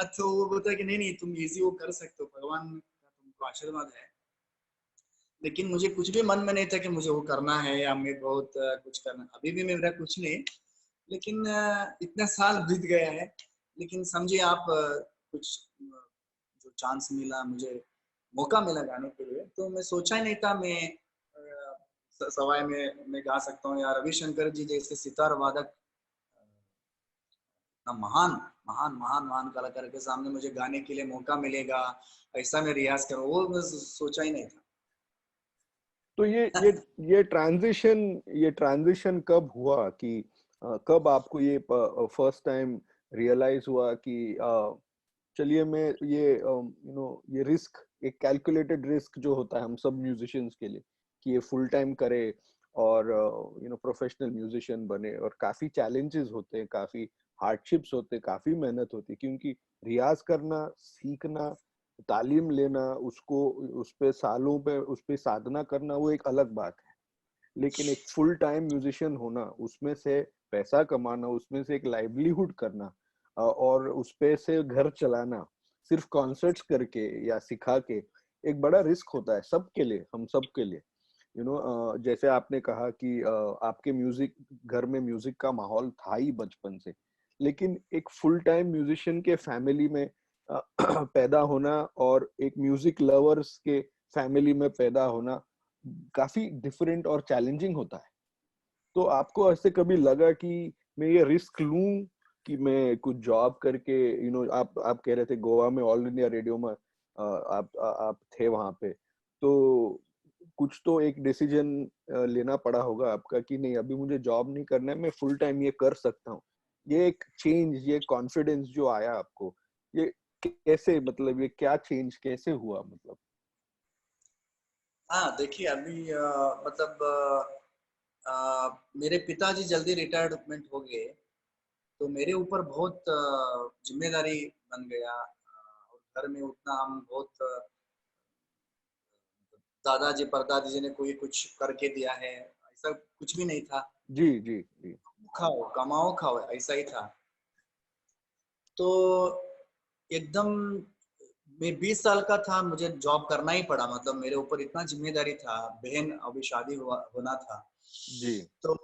तो वो बोलता है कि नहीं नहीं तुम इजी वो कर सकते हो, भगवान का तुमको आशीर्वाद है। लेकिन मुझे कुछ भी मन में नहीं था कि मुझे वो करना है या मैं बहुत कुछ करना, अभी भी मेरा कुछ नहीं। लेकिन इतना साल बीत गया है। लेकिन समझिए आप, कुछ जो चांस मिला मुझे, मौका मिला गाने के लिए, तो मैं सोचा ही नहीं था मैं सवाई में मैं गा सकता हूँ, या रविशंकर जी जैसे सितार वादक, ना महान महान महान महान कलाकार के सामने मुझे गाने के लिए मौका मिलेगा, ऐसा मैं रियाज करूँ, वो मैं सोचा ही नहीं तो ये ट्रांजिशन कब हुआ कि कब आपको ये फर्स्ट टाइम रियलाइज हुआ कि चलिए मैं ये ये रिस्क, एक कैलकुलेटेड रिस्क जो होता है हम सब म्यूजिशियंस के लिए, कि ये फुल टाइम करे और प्रोफेशनल म्यूजिशियन बने, और काफी चैलेंजेस होते हैं, काफी हार्डशिप्स होते हैं, काफी मेहनत होती है, क्योंकि रियाज करना, सीखना, तालीम लेना, उसको उस पे सालों पे उस पे साधना करना, वो एक अलग बात है। लेकिन एक फुल टाइम म्यूजिशियन होना, उसमें से पैसा कमाना, उसमें से एक लाइवलीहुड करना, और उस पे से घर चलाना, सिर्फ कॉन्सर्ट्स करके या सिखा के, एक बड़ा रिस्क होता है सबके लिए, हम सबके लिए। जैसे आपने कहा कि आपके म्यूजिक घर में म्यूजिक का माहौल था ही बचपन से, लेकिन एक फुल टाइम म्यूजिशियन के फैमिली में पैदा होना और एक म्यूजिक लवर्स के फैमिली में पैदा होना काफी डिफरेंट और चैलेंजिंग होता है। तो आपको ऐसे कभी लगा कि मैं ये रिस्क लूं कि मैं कुछ जॉब करके आप कह रहे थे गोवा में ऑल इंडिया रेडियो में आप थे वहां पे, तो कुछ तो एक डिसीजन लेना पड़ा होगा आपका कि नहीं अभी मुझे जॉब नहीं करना है, मैं फुल टाइम ये कर सकता हूँ। ये एक चेंज, ये कॉन्फिडेंस जो आया आपको, ये कैसे, मतलब ये क्या चेंज कैसे हुआ मतलब? हाँ देखिए, अभी मतलब मेरे पिताजी जल्दी रिटायरमेंट हो गए, तो मेरे ऊपर बहुत जिम्मेदारी बन गया। और घर में उतना हम बहुत दादाजी परदादी जी ने कोई कुछ करके दिया है ऐसा कुछ भी नहीं था। जी जी जी। खाओ कमाओ खाओ ऐसा ही था। तो एकदम मैं 20 साल का था, मुझे जॉब करना ही पड़ा, मतलब मेरे ऊपर इतना जिम्मेदारी था, बहन अभी शादी होना था। जी तो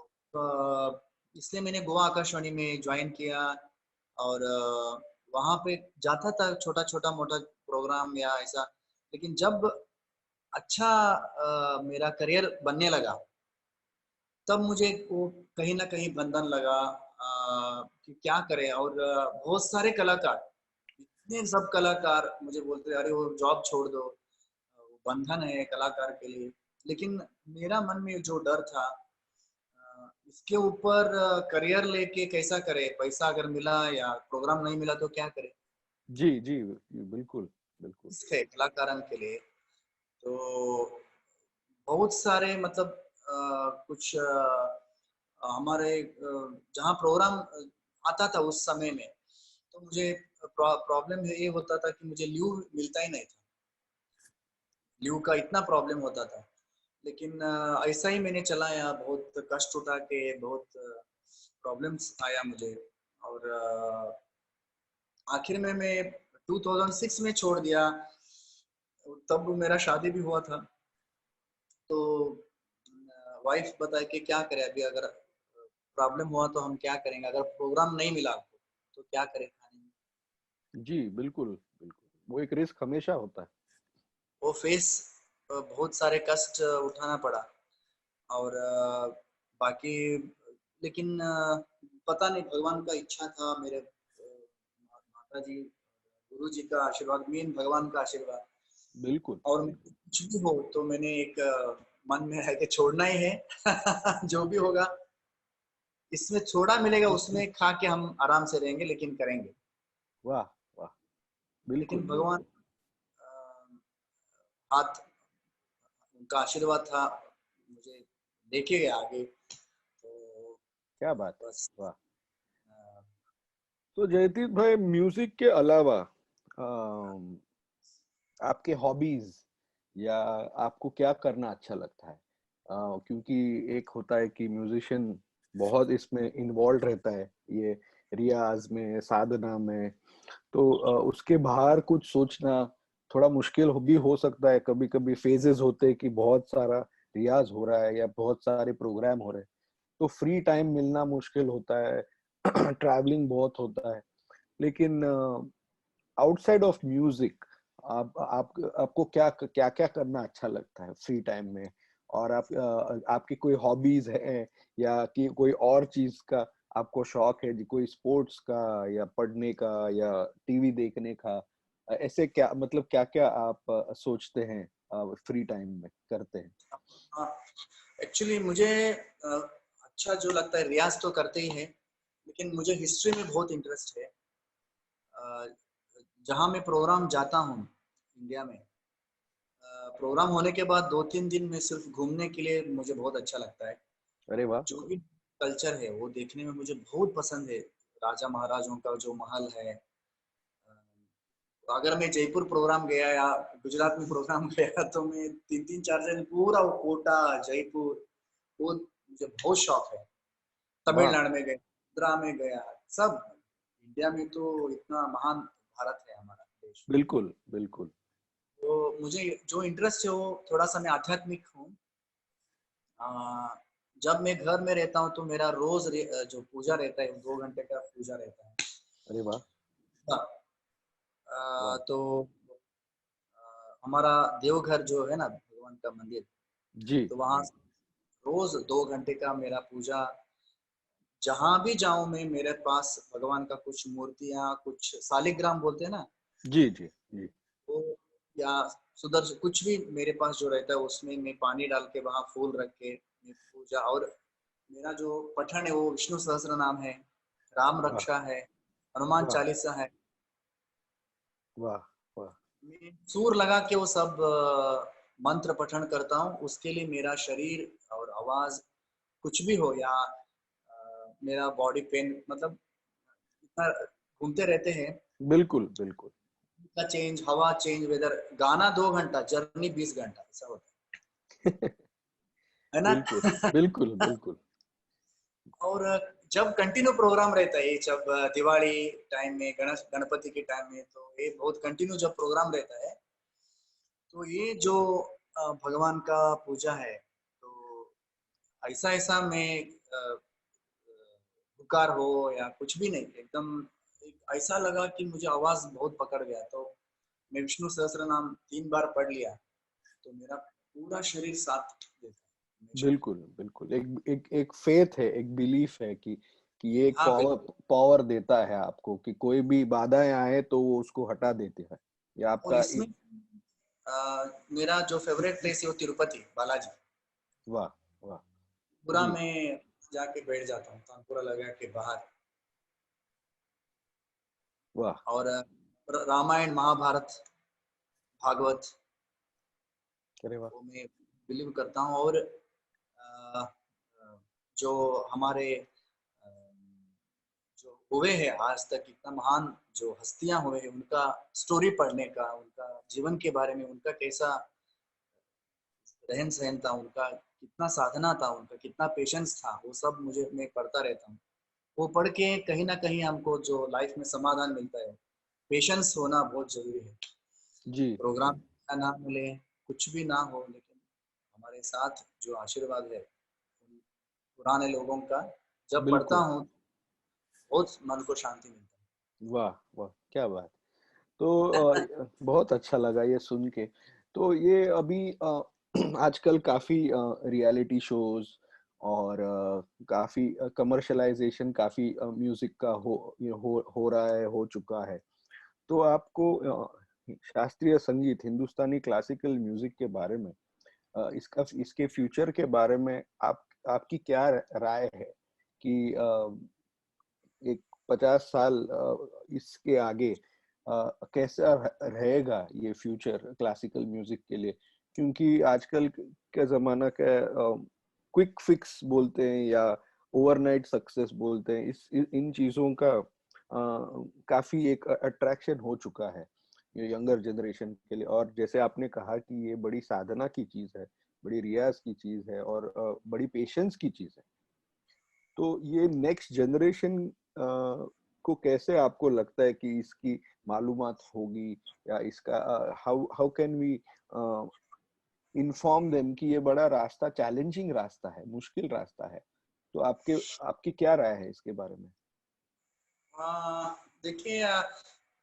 इसलिए मैंने गोवा आकाशवाणी में ज्वाइन किया। और वहां पे जाता था छोटा छोटा मोटा प्रोग्राम या ऐसा। लेकिन जब अच्छा मेरा करियर बनने लगा, तब मुझे वो कहीं ना कहीं बंधन लगा कि क्या करें। और बहुत सारे कलाकार, इतने सब कलाकार मुझे बोलते अरे वो जॉब छोड़ दो, वो बंधन है कलाकार के लिए। लेकिन मेरा मन में जो डर था, इसके ऊपर करियर लेके कैसा करे, पैसा अगर मिला या प्रोग्राम नहीं मिला तो क्या करे, जी जी, बिल्कुल बिल्कुल। रिस्क है कलाकारों के लिए। तो बहुत सारे मतलब कुछ हमारे जहाँ प्रोग्राम आता था उस समय में, तो मुझे प्रॉब्लम ये होता था कि मुझे लीव मिलता ही नहीं था। लीव का इतना प्रॉब्लम होता था। लेकिन ऐसा ही मैंने चलाया, बहुत कष्ट उठा के, बहुत प्रॉब्लम्स आया मुझे। और आखिर में मैं 2006 में छोड़ दिया। तब मेरा शादी भी हुआ था। तो वाइफ बताए कि क्या करें अभी, अगर प्रॉब्लम हुआ तो हम क्या करेंगे, अगर प्रोग्राम नहीं मिला आपको तो क्या करें खाने में। जी बिल्कुल बिल्कुल, वो एक रिस्क हमेशा होता है। वो फेस बहुत सारे कष्ट उठाना पड़ा। और बाकी लेकिन पता नहीं, भगवान का इच्छा था, मेरे माता जी गुरु जी का आशीर्वाद, मेन भगवान का आशीर्वाद। बिल्कुल और बिल्कुल। कुछ भी हो तो मैंने एक मन में है कि छोड़ना ही है। जो भी होगा इसमें छोड़ा मिलेगा, उसमें खा के हम आराम से रहेंगे, लेकिन करेंगे। वाह वाह, लेकिन बिल्कुल भगवान बिल्कुल। हाथ, उनका आशीर्वाद था, मुझे लेके गया आगे। तो क्या बात है, बस वाह। तो जयदीप भाई, म्यूजिक के अलावा अम, आपके हॉबीज या आपको क्या करना अच्छा लगता है? क्योंकि एक होता है कि म्यूजिशियन बहुत इसमें इन्वॉल्व रहता है, ये रियाज में, साधना में। तो उसके बाहर कुछ सोचना थोड़ा मुश्किल भी हो सकता है। कभी कभी फेजेस होते हैं कि बहुत सारा रियाज हो रहा है या बहुत सारे प्रोग्राम हो रहे हैं, तो फ्री टाइम मिलना मुश्किल होता है। ट्रैवलिंग बहुत होता है। लेकिन आउटसाइड ऑफ म्यूजिक आपको क्या क्या क्या करना अच्छा लगता है फ्री टाइम में? और आपकी कोई हॉबीज है या कि कोई और चीज का आपको शौक है, कोई स्पोर्ट्स का या पढ़ने का या टीवी देखने का? ऐसे क्या, मतलब क्या क्या आप सोचते हैं फ्री टाइम में करते हैं? हाँ, एक्चुअली मुझे अच्छा जो लगता है, रियाज तो करते ही है, लेकिन मुझे हिस्ट्री में बहुत इंटरेस्ट है। अ, जहाँ मैं प्रोग्राम जाता हूँ इंडिया में, प्रोग्राम होने के बाद 2-3 दिन में सिर्फ घूमने के लिए मुझे बहुत अच्छा लगता है। अरे वाह। जो भी कल्चर है वो देखने में मुझे बहुत पसंद है। राजा महाराजों का जो महल है, अगर मैं जयपुर प्रोग्राम गया या गुजरात में प्रोग्राम गया तो मैं 3-3 4 दिन पूरा वो कोटा, जयपुर, वो मुझे बहुत शौक है। वाह, तमिलनाडु में गया, आंध्रा में गया, सब। इंडिया में तो इतना महान भारत है हमारा देश। बिल्कुल बिल्कुल। तो मुझे जो इंटरेस्ट है वो थोड़ा सा, मैं आध्यात्मिक हूँ। अ, जब मैं घर में रहता हूँ तो मेरा रोज जो पूजा रहता है, 2 घंटे का पूजा रहता है। अरे वाह हाँ, वाह। तो हमारा देवघर जो है ना, भगवान का मंदिर, जी तो वहाँ जी। रोज 2 घंटे का मेरा पूजा, जहां भी जाऊं मैं, मेरे पास भगवान का कुछ मूर्तियां, कुछ शालिग्राम बोलते हैं ना जी जी जी। वो, या सुदर्शन, कुछ भी मेरे पास जो रहता है उसमें मैं पानी डाल के वहां फूल रख के मैं पूजा। और मेरा जो पठन है वो विष्णु सहस्त्र नाम है, राम वाह रक्षा है, हनुमान वाह चालीसा है। वाह वाह। मैं सूर लगा के वो सब मंत्र पठन करता हूँ। उसके लिए मेरा शरीर और आवाज कुछ भी हो, या मेरा बॉडी पेन, मतलब इतना घूमते रहते हैं, बिल्कुल बिल्कुल। का चेंज, हवा चेंज, वेदर, गाना 2 घंटा, जर्नी 20 घंटा, ऐसा होता है ना। बिल्कुल बिल्कुल बिल्कुल। और जब कंटिन्यू प्रोग्राम रहता है, जब दिवाली टाइम में, गणपति के टाइम में, तो ये बहुत कंटिन्यू जब प्रोग्राम रहता है, तो ये जो भगवान का पूजा है, तो ऐसा ऐसा में पुकार हो या कुछ भी नहीं, एकदम एक ऐसा लगा कि मुझे आवाज बहुत पकड़ गया। तो मैं विष्णु सहस्त्र नाम 3 बार पढ़ लिया, तो मेरा पूरा शरीर साथ देता है हमेशा। बिल्कुल बिल्कुल। एक एक फेथ है, एक बिलीफ है कि ये एक हाँ पावर बिल्कुल। पावर देता है आपको कि कोई भी बाधाएं आए तो वो उसको हटा देते हैं। ये और आपका इसमें मेरा जो फेवरेट प्लेस है वो तिरुपति बालाजी। वाह वाह। पूरा जी मैं जाके बैठ जाता हूँ तानपुरा लगा के बाहर। वाह। और रामायण, महाभारत, भागवत, अरे वाह। वो मैं बिलीव करता हूँ। और जो हमारे जो हुए हैं आज तक, इतना महान जो हस्तियां हुए हैं, उनका स्टोरी पढ़ने का, उनका जीवन के बारे में, उनका कैसा रहन सहन था, उनका कितना साधना था, उनका कितना पेशेंस था, वो सब मुझे, मैं पढ़ता रहता हूँ। वो पढ़ के कहीं ना कहीं हमको जो लाइफ में समाधान मिलता है। पेशेंस होना बहुत जरूरी है। जी प्रोग्राम जी। ना मिले, कुछ भी ना हो, लेकिन हमारे साथ जो आशीर्वाद है उन पुराने लोगों का, जब पढ़ता बिल्कुल। हूँ बहुत मन को शांति मिलता वाह वाह क्या बात। तो है। बहुत अच्छा लगा ये सुन के। तो ये अभी आजकल काफी रियलिटी शोज और काफी कमर्शलाइजेशन काफी म्यूजिक का हो रहा है, हो चुका है। तो आपको शास्त्रीय संगीत, हिंदुस्तानी क्लासिकल म्यूजिक के बारे में, इसका इसके फ्यूचर के बारे में आपकी क्या राय है कि एक 50 साल इसके आगे कैसा रहेगा ये फ्यूचर क्लासिकल म्यूजिक के लिए? क्योंकि आजकल का जमाना क्या, क्विक फिक्स बोलते हैं या ओवरनाइट सक्सेस बोलते हैं, इन चीजों का काफी एक अट्रैक्शन हो चुका है ये यंगर जनरेशन के लिए। और जैसे आपने कहा कि ये बड़ी साधना की चीज है, बड़ी रियाज की चीज है और बड़ी पेशेंस की चीज है। तो ये नेक्स्ट जनरेशन को कैसे आपको लगता है कि इसकी मालूमात होगी, या इसका how how can we inform them कि ये बड़ा रास्ता, चैलेंजिंग रास्ता है, मुश्किल रास्ता है। तो आपकी क्या राय है इसके बारे में? देखिए,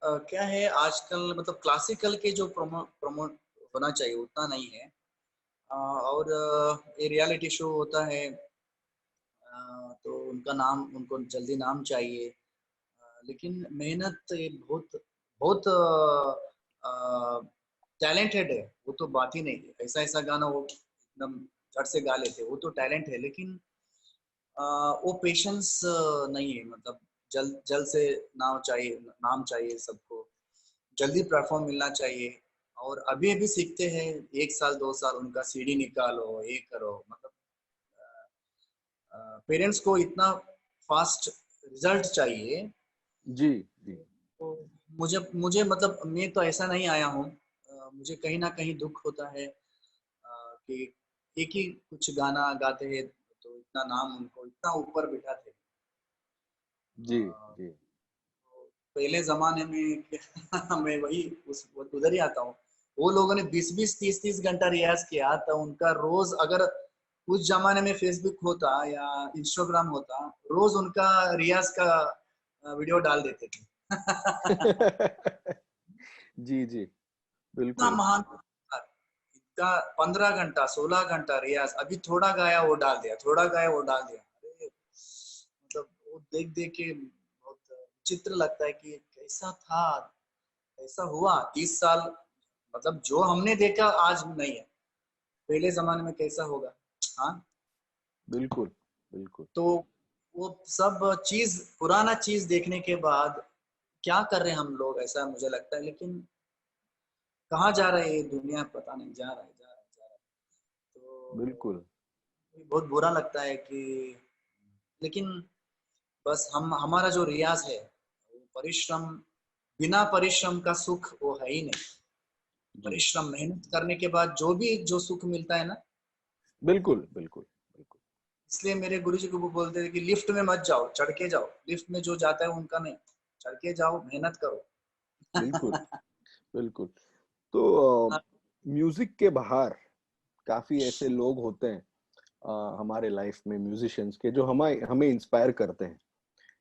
क्या है आजकल, मतलब क्लासिकल के जो प्रमोट होना चाहिए उतना नहीं है। और ये रियलिटी शो होता है, तो उनका नाम, उनको जल्दी नाम चाहिए। लेकिन मेहनत ये बहुत बहुत टैलेंटेड है, वो तो बात ही नहीं है। ऐसा ऐसा गाना वो एकदम झट से गा लेते, वो तो टैलेंट है। लेकिन वो पेशेंस नहीं है, मतलब जल्द जल्द से नाम चाहिए सबको, जल्दी प्लेटफॉर्म मिलना चाहिए। और अभी अभी सीखते हैं, 1 साल 2 साल उनका सीडी निकालो, ये करो, मतलब पेरेंट्स को इतना फास्ट रिजल्ट चाहिए। जी जी। तो मुझे मुझे मतलब मैं तो ऐसा नहीं आया हूँ। मुझे कहीं ना कहीं दुख होता है कि एक ही कुछ गाना गाते हैं तो इतना नाम, उनको इतना ऊपर बिठाते। जी जी। पहले जमाने में मैं वही उधर ही आता हूँ। वो लोगों ने 20-20 30-30 घंटा रियाज किया था। उनका रोज, अगर उस जमाने में फेसबुक होता या इंस्टाग्राम होता, रोज उनका रियाज का वीडियो डाल देते थे। जी जी। इतना बिल्कुल। महान कलाकार, का 15 घंटा 16 घंटा रियाज, अभी थोड़ा गाया वो डाल दिया, थोड़ा गाया वो डाल दिया। अरे मतलब वो देख देख के बहुत चित्र लगता है कि कैसा था, कैसा हुआ 30 साल, मतलब जो हमने देखा आज नहीं है, पहले जमाने में कैसा होगा। हाँ, बिल्कुल बिल्कुल। तो वो सब चीज, पुराना चीज देखने के बाद क्या कर रहे हैं हम लोग, ऐसा मुझे लगता है। लेकिन कहाँ जा रहे हैं ये दुनिया, पता नहीं, जा रहा है जा रहा है जा रहा है। तो बिल्कुल बहुत बुरा लगता है कि, लेकिन बस हम, हमारा जो रियाज है वो परिश्रम, बिना परिश्रम का सुख वो है ही नहीं। जी। परिश्रम मेहनत करने के बाद जो भी जो सुख मिलता है ना, बिल्कुल बिल्कुल बिल्कुल। इसलिए मेरे गुरुजी को वो बोलते थे कि लिफ्ट में मत जाओ, चढ़ के जाओ। लिफ्ट में जो जाता है उनका नहीं, चढ़ के जाओ, मेहनत करो। बिल्कुल बिल्कुल। तो म्यूजिक के बाहर काफी ऐसे लोग होते हैं हमारे लाइफ में, म्यूजिशियंस के, जो हमें हमें इंस्पायर करते हैं।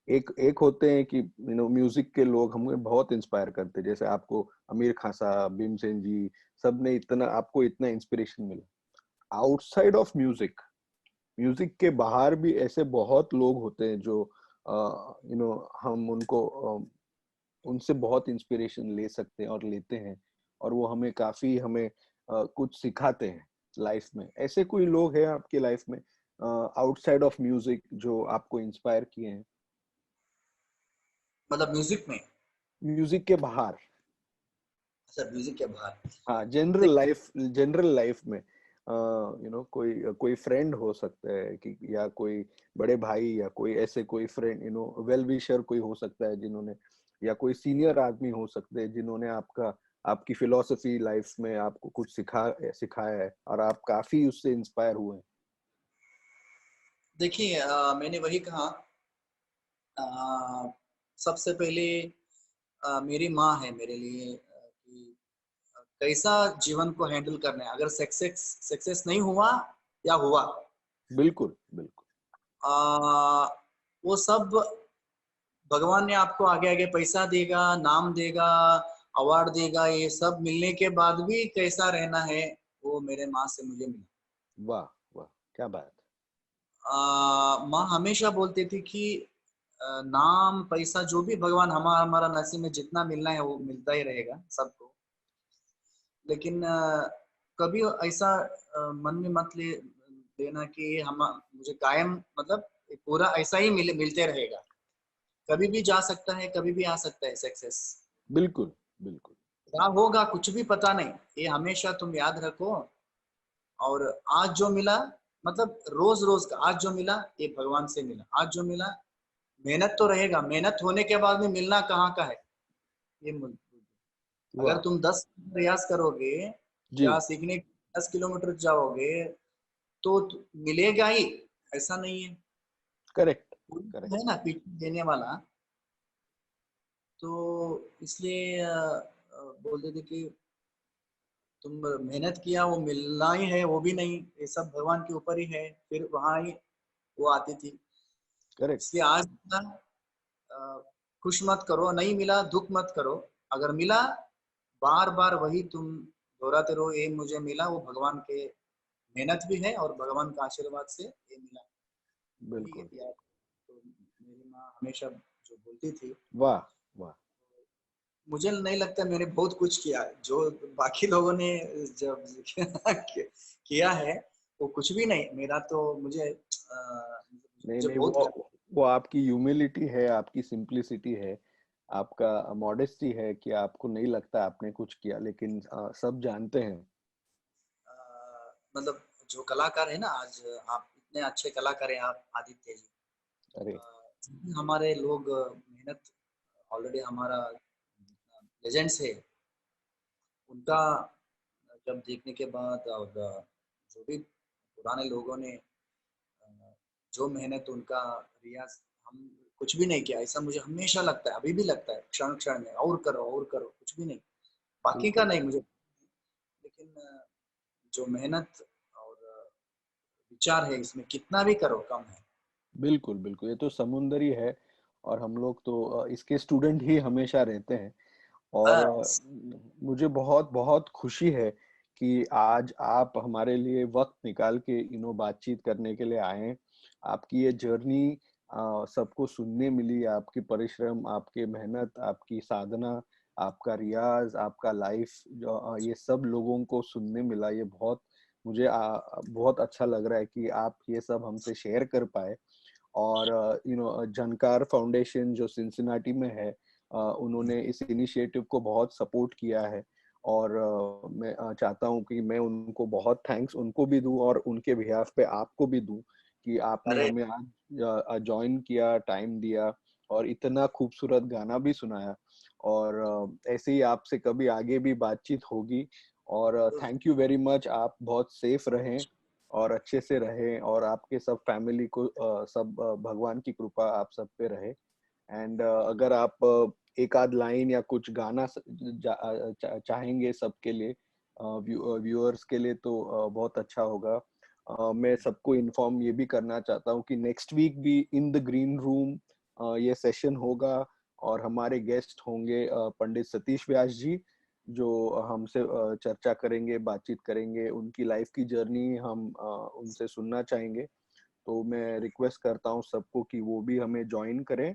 एक एक होते हैं कि म्यूजिक के लोग हमें बहुत इंस्पायर करते हैं, जैसे आपको आमिर खान साहब, भीमसेन जी, सब ने इतना, आपको इतना इंस्पिरेशन मिला। आउटसाइड ऑफ म्यूजिक, म्यूजिक के बाहर भी ऐसे बहुत लोग होते हैं जो हम उनको उनसे बहुत इंस्पिरेशन ले सकते हैं और लेते हैं, और वो हमें काफी, हमें कुछ सिखाते हैं लाइफ में। ऐसे कोई लोग हैं आपके लाइफ में आउटसाइड ऑफ म्यूजिक जो आपको इंस्पायर किए हैं? मतलब म्यूजिक में? म्यूजिक के बाहर। अच्छा, म्यूजिक के बाहर। हाँ, देख, जनरल लाइफ में कोई कोई फ्रेंड हो सकता है कि, या कोई बड़े भाई, या कोई ऐसे कोई फ्रेंड, वेल विशर कोई हो सकता है जिन्होंने, या कोई सीनियर आदमी हो सकते हैं जिन्होंने आपका, आपकी फिलोसफी लाइफ में आपको कुछ सिखाया है और आप काफी उससे इंस्पायर हुए हैं। देखिए मैंने वही कहा, अ, सबसे पहले मेरी माँ है मेरे लिए, कि कैसा जीवन को हैंडल करना है। अगर सक्सेस सक्सेस नहीं हुआ या हुआ, बिल्कुल बिल्कुल। आ, वो सब भगवान ने आपको आगे आगे पैसा देगा, नाम देगा, अवार्ड देगा, ये सब मिलने के बाद भी कैसा रहना है, वो मेरे माँ से मुझे मिला। वाह वाह, क्या बात। माँ हमेशा बोलती थी कि नाम पैसा जो भी भगवान, हमारा हमारा नसीब में जितना मिलना है वो मिलता ही रहेगा सबको। लेकिन कभी ऐसा मन में मत लेना कि हम, मुझे कायम, मतलब पूरा ऐसा ही मिलते रहेगा। कभी भी जा सकता है, कभी भी आ सकता है सक्सेस। बिल्कुल बिल्कुल। क्या होगा कुछ भी पता नहीं, ये हमेशा तुम याद रखो। और आज जो मिला, मतलब रोज रोज का आज जो मिला ये भगवान से मिला, आज जो मिला। मेहनत तो रहेगा, मेहनत होने के बाद में मिलना कहाँ का है, ये अगर वाह। तुम 10 रियाज करोगे जी। या सीखने 10 किलोमीटर जाओगे तो मिलेगा ही, ऐसा नहीं है। करेक्ट कोई है करेक्ट। ना पीछे देने वाला। तो इसलिए बोलते थे कि तुम मेहनत किया वो मिलना ही है, वो भी नहीं, ये सब भगवान के ऊपर ही है, फिर वहां ही वो आती थी। करेक्ट। इसलिए आज ना, खुश मत करो, नहीं मिला दुख मत करो। अगर मिला, बार बार वही तुम दोहराते रहो, ये मुझे मिला, वो भगवान के मेहनत भी है और भगवान का आशीर्वाद से ये मिला। वही बिल्कुल। यार, तो मेरी माँ हमेशा जो बोलती थी, वाह वाह। मुझे नहीं लगता मैंने बहुत कुछ किया, जो बाकी लोगों ने जब किया है वो कुछ भी नहीं। मेरा तो मुझे नहीं मुझे नहीं, बहुत वो आपकी ह्यूमिलिटी है, आपकी सिंप्लिसिटी है, आपका मॉडेस्टी है कि आपको नहीं लगता आपने कुछ किया, लेकिन सब जानते हैं। मतलब जो कलाकार है ना, आज आप इतने अच्छे कलाकार हैं आप, आदित्य जी। अरे। हमारे लोग मेहनत, ऑलरेडी हमारा लेजेंड्स है, उनका जब देखने के बाद, और जो भी पुराने लोगों ने जो मेहनत, उनका रियाज, हम कुछ भी नहीं किया, ऐसा मुझे हमेशा लगता है, अभी भी लगता है क्षण क्षण में, और करो, कुछ भी नहीं, बाकी का बिल्कुल नहीं मुझे। लेकिन जो मेहनत और विचार है, इसमें कितना भी करो कम है। बिल्कुल बिल्कुल, ये तो समुंदर ही है, और हम लोग तो इसके स्टूडेंट ही हमेशा रहते हैं। और बस मुझे बहुत बहुत खुशी है कि आज आप हमारे लिए वक्त निकाल के बातचीत करने के लिए आए हैं। आपकी ये जर्नी सबको सुनने मिली, आपकी परिश्रम, आपकी मेहनत, आपकी साधना, आपका रियाज, आपका लाइफ, जो ये सब लोगों को सुनने मिला। ये बहुत मुझे बहुत अच्छा लग रहा है कि आप ये सब हमसे शेयर कर पाए। और जनकार फाउंडेशन जो सिंसिनाटी में है, उन्होंने इस इनिशिएटिव को बहुत सपोर्ट किया है। और मैं चाहता हूँ कि मैं उनको बहुत थैंक्स उनको भी दूं और उनके बिहाफ पे आपको भी दूं कि आपने अरे हमें आज ज्वाइन किया, टाइम दिया और इतना खूबसूरत गाना भी सुनाया। और ऐसे ही आपसे कभी आगे भी बातचीत होगी। और थैंक यू वेरी मच। आप बहुत सेफ रहें और अच्छे से रहें, और आपके सब फैमिली को सब भगवान की कृपा आप सब पे रहे। एंड अगर आप एक आध लाइन या कुछ गाना चाहेंगे सबके लिए, व्यूअर्स के लिए, तो बहुत अच्छा होगा। मैं सबको इन्फॉर्म ये भी करना चाहता हूँ कि नेक्स्ट वीक भी इन द ग्रीन रूम ये सेशन होगा और हमारे गेस्ट होंगे पंडित सतीश व्यास जी, जो हमसे चर्चा करेंगे, बातचीत करेंगे, उनकी लाइफ की जर्नी हम उनसे सुनना चाहेंगे। तो मैं रिक्वेस्ट करता हूँ सबको कि वो भी हमें ज्वाइन करें।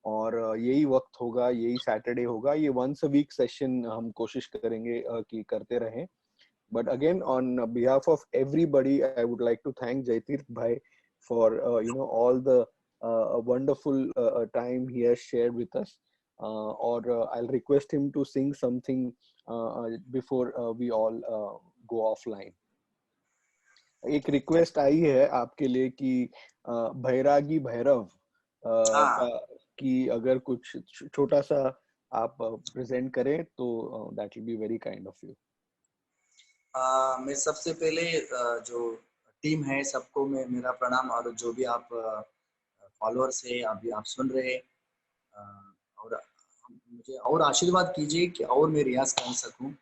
और यही वक्त होगा, यही सैटरडे होगा, ये वंस अ वीक सेशन हम कोशिश करेंगे कि करते रहें। But again, on behalf of everybody, I would like to thank Jaitirth Bhai for all the wonderful time he has shared with us. Or I'll request him to sing something before we all go offline. एक request आई है आपके लिए कि भैरागी भैरव हाँ, का कि अगर कुछ छोटा सा आप प्रेजेंट करें तो that will be very kind of you. मैं सबसे पहले जो टीम है सबको मैं मेरा प्रणाम, और जो भी आप फॉलोअर्स है अभी आप सुन रहे हैं, और मुझे और आशीर्वाद कीजिए कि और मैं रियाज कर सकूं,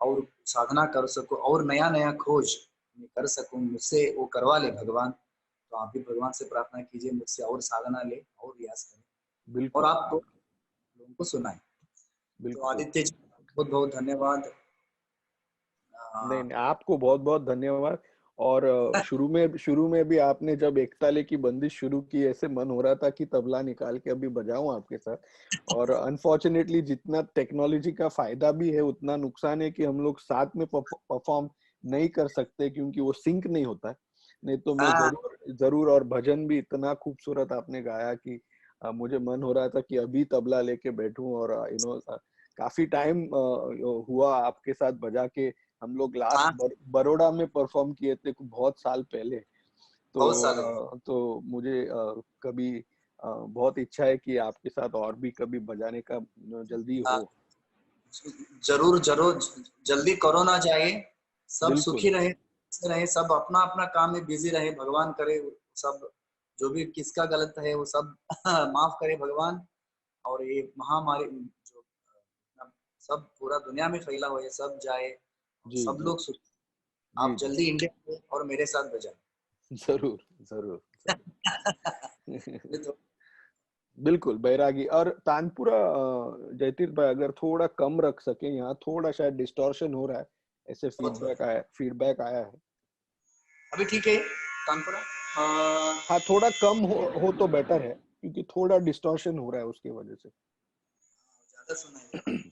और साधना कर सकूं, और नया नया खोज मैं कर सकूं, मुझसे वो करवा ले भगवान। तो आप भी भगवान से प्रार्थना कीजिए मुझसे और साधना ले और रियाज करें और बिल्कुल आप लोगों को सुनाएं। तो बिल्कुल। आदित्य जी बहुत बहुत धन्यवाद। नहीं नहीं, आपको बहुत बहुत धन्यवाद। और शुरू में भी आपने जब एकताले की बंदिश शुरू की, ऐसे मन हो रहा था कि तबला निकाल के अभी बजाऊं आपके साथ। और अनफॉर्चुनेटली जितना टेक्नोलॉजी का फायदा भी है उतना नुकसान है कि हम लोग साथ में परफॉर्म नहीं कर सकते क्योंकि वो सिंक नहीं होता है। नहीं तो मैं हाँ, जरूर जरूर। और भजन भी इतना खूबसूरत आपने गाया कि मुझे मन हो रहा था कि अभी तबला लेके बैठूं। और काफी टाइम हुआ आपके साथ बजा के। हम लोग लास्ट हाँ, बड़ौदा में परफॉर्म किए थे बहुत साल पहले। बहुत सालों में। तो मुझे कभी बहुत इच्छा है कि आपके साथ और भी कभी बजाने का जल्दी हाँ, हो। जरूर जरूर, जल्दी कोरोना जाए, सब बिल्कुल सुखी रहे, सब अपना अपना काम में बिजी रहे, भगवान करे सब जो भी किसका गलत है वो सब माफ करे भगवान। और ये महामारी जो सब पूरा दुनिया में फैला हुआ है सब जाए, और जी सब जी लोग सुख। जी आप जी। जल्दी इंडिया आए और मेरे साथ बजाए। जरूर जरूर ये जरूर। तो बिल्कुल बैरागी और तानपुरा। जयतीर्थ भाई अगर थोड़ा कम रख सके, यहाँ थोड़ा शायद डिस्टॉर्शन हो रहा है, ऐसे बहुत बहुत। फीडबैक आया है। अभी ठीक है कानपुरा? हाँ थोड़ा कम हो तो बेटर है क्योंकि थोड़ा डिस्टॉर्शन हो रहा है उसकी वजह से। ज्यादा सुनाई दे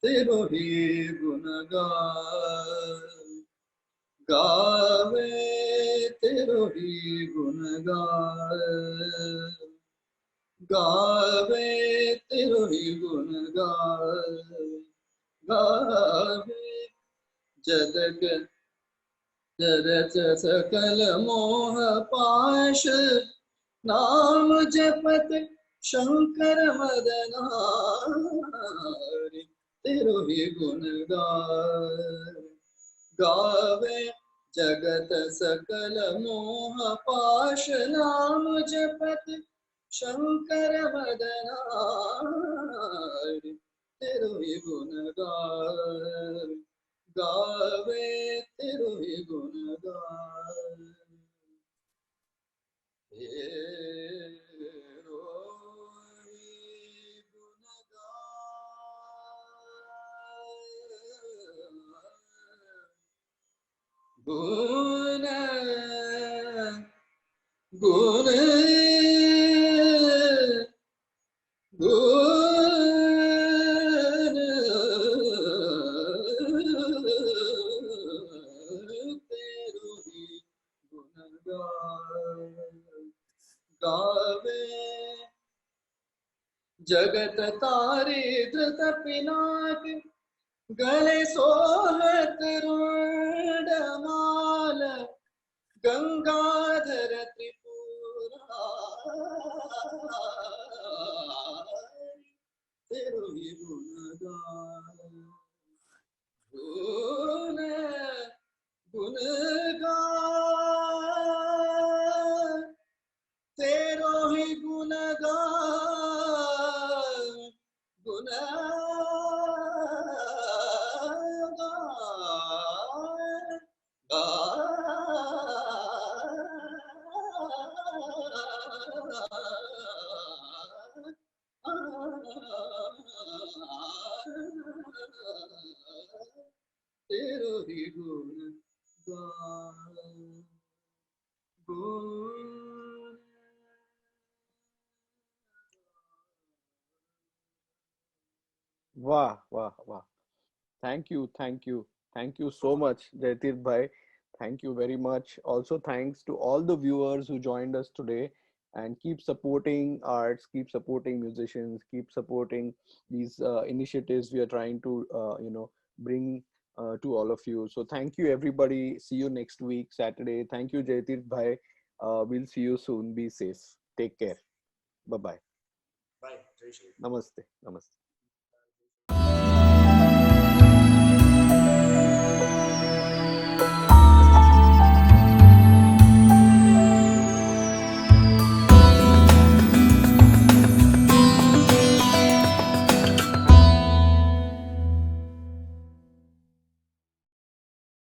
तेरो ही गुणगान गावे, तेरो ही गुणगान गावे, तेरो ही गुणगान गावे। जदक जरच सकल मोह पाश, नाम जपत शंकर मदनारि, तेरो ही गुण गावे। जगत सकल मोह पाश नाम जपत शंकर मदनारि तेरो ही गुण गावे तेरो ही गुण गावे तेरो ही गुण गावे गुण गुण तेरो ही गुण गावे जगत तारे धृत पिनाक गले सोहत रुंडमाल गंगाधर त्रिपुरारी तेरो ही गुण गुण गुण तेरो ही गुण गुण तेरो ही गुण गुण Wow, wow, wow. Thank you, thank you. Thank you so much, Jaitir Bhai. Thank you very much. Also, thanks to all the viewers who joined us today, and keep supporting arts, keep supporting musicians, keep supporting these initiatives we are trying to, bring to all of you. So thank you, everybody. See you next week, Saturday. Thank you, Jaitir Bhai. We'll see you soon. Be safe. Take care. Bye bye. Bye. Jai Shri. Namaste. Namaste.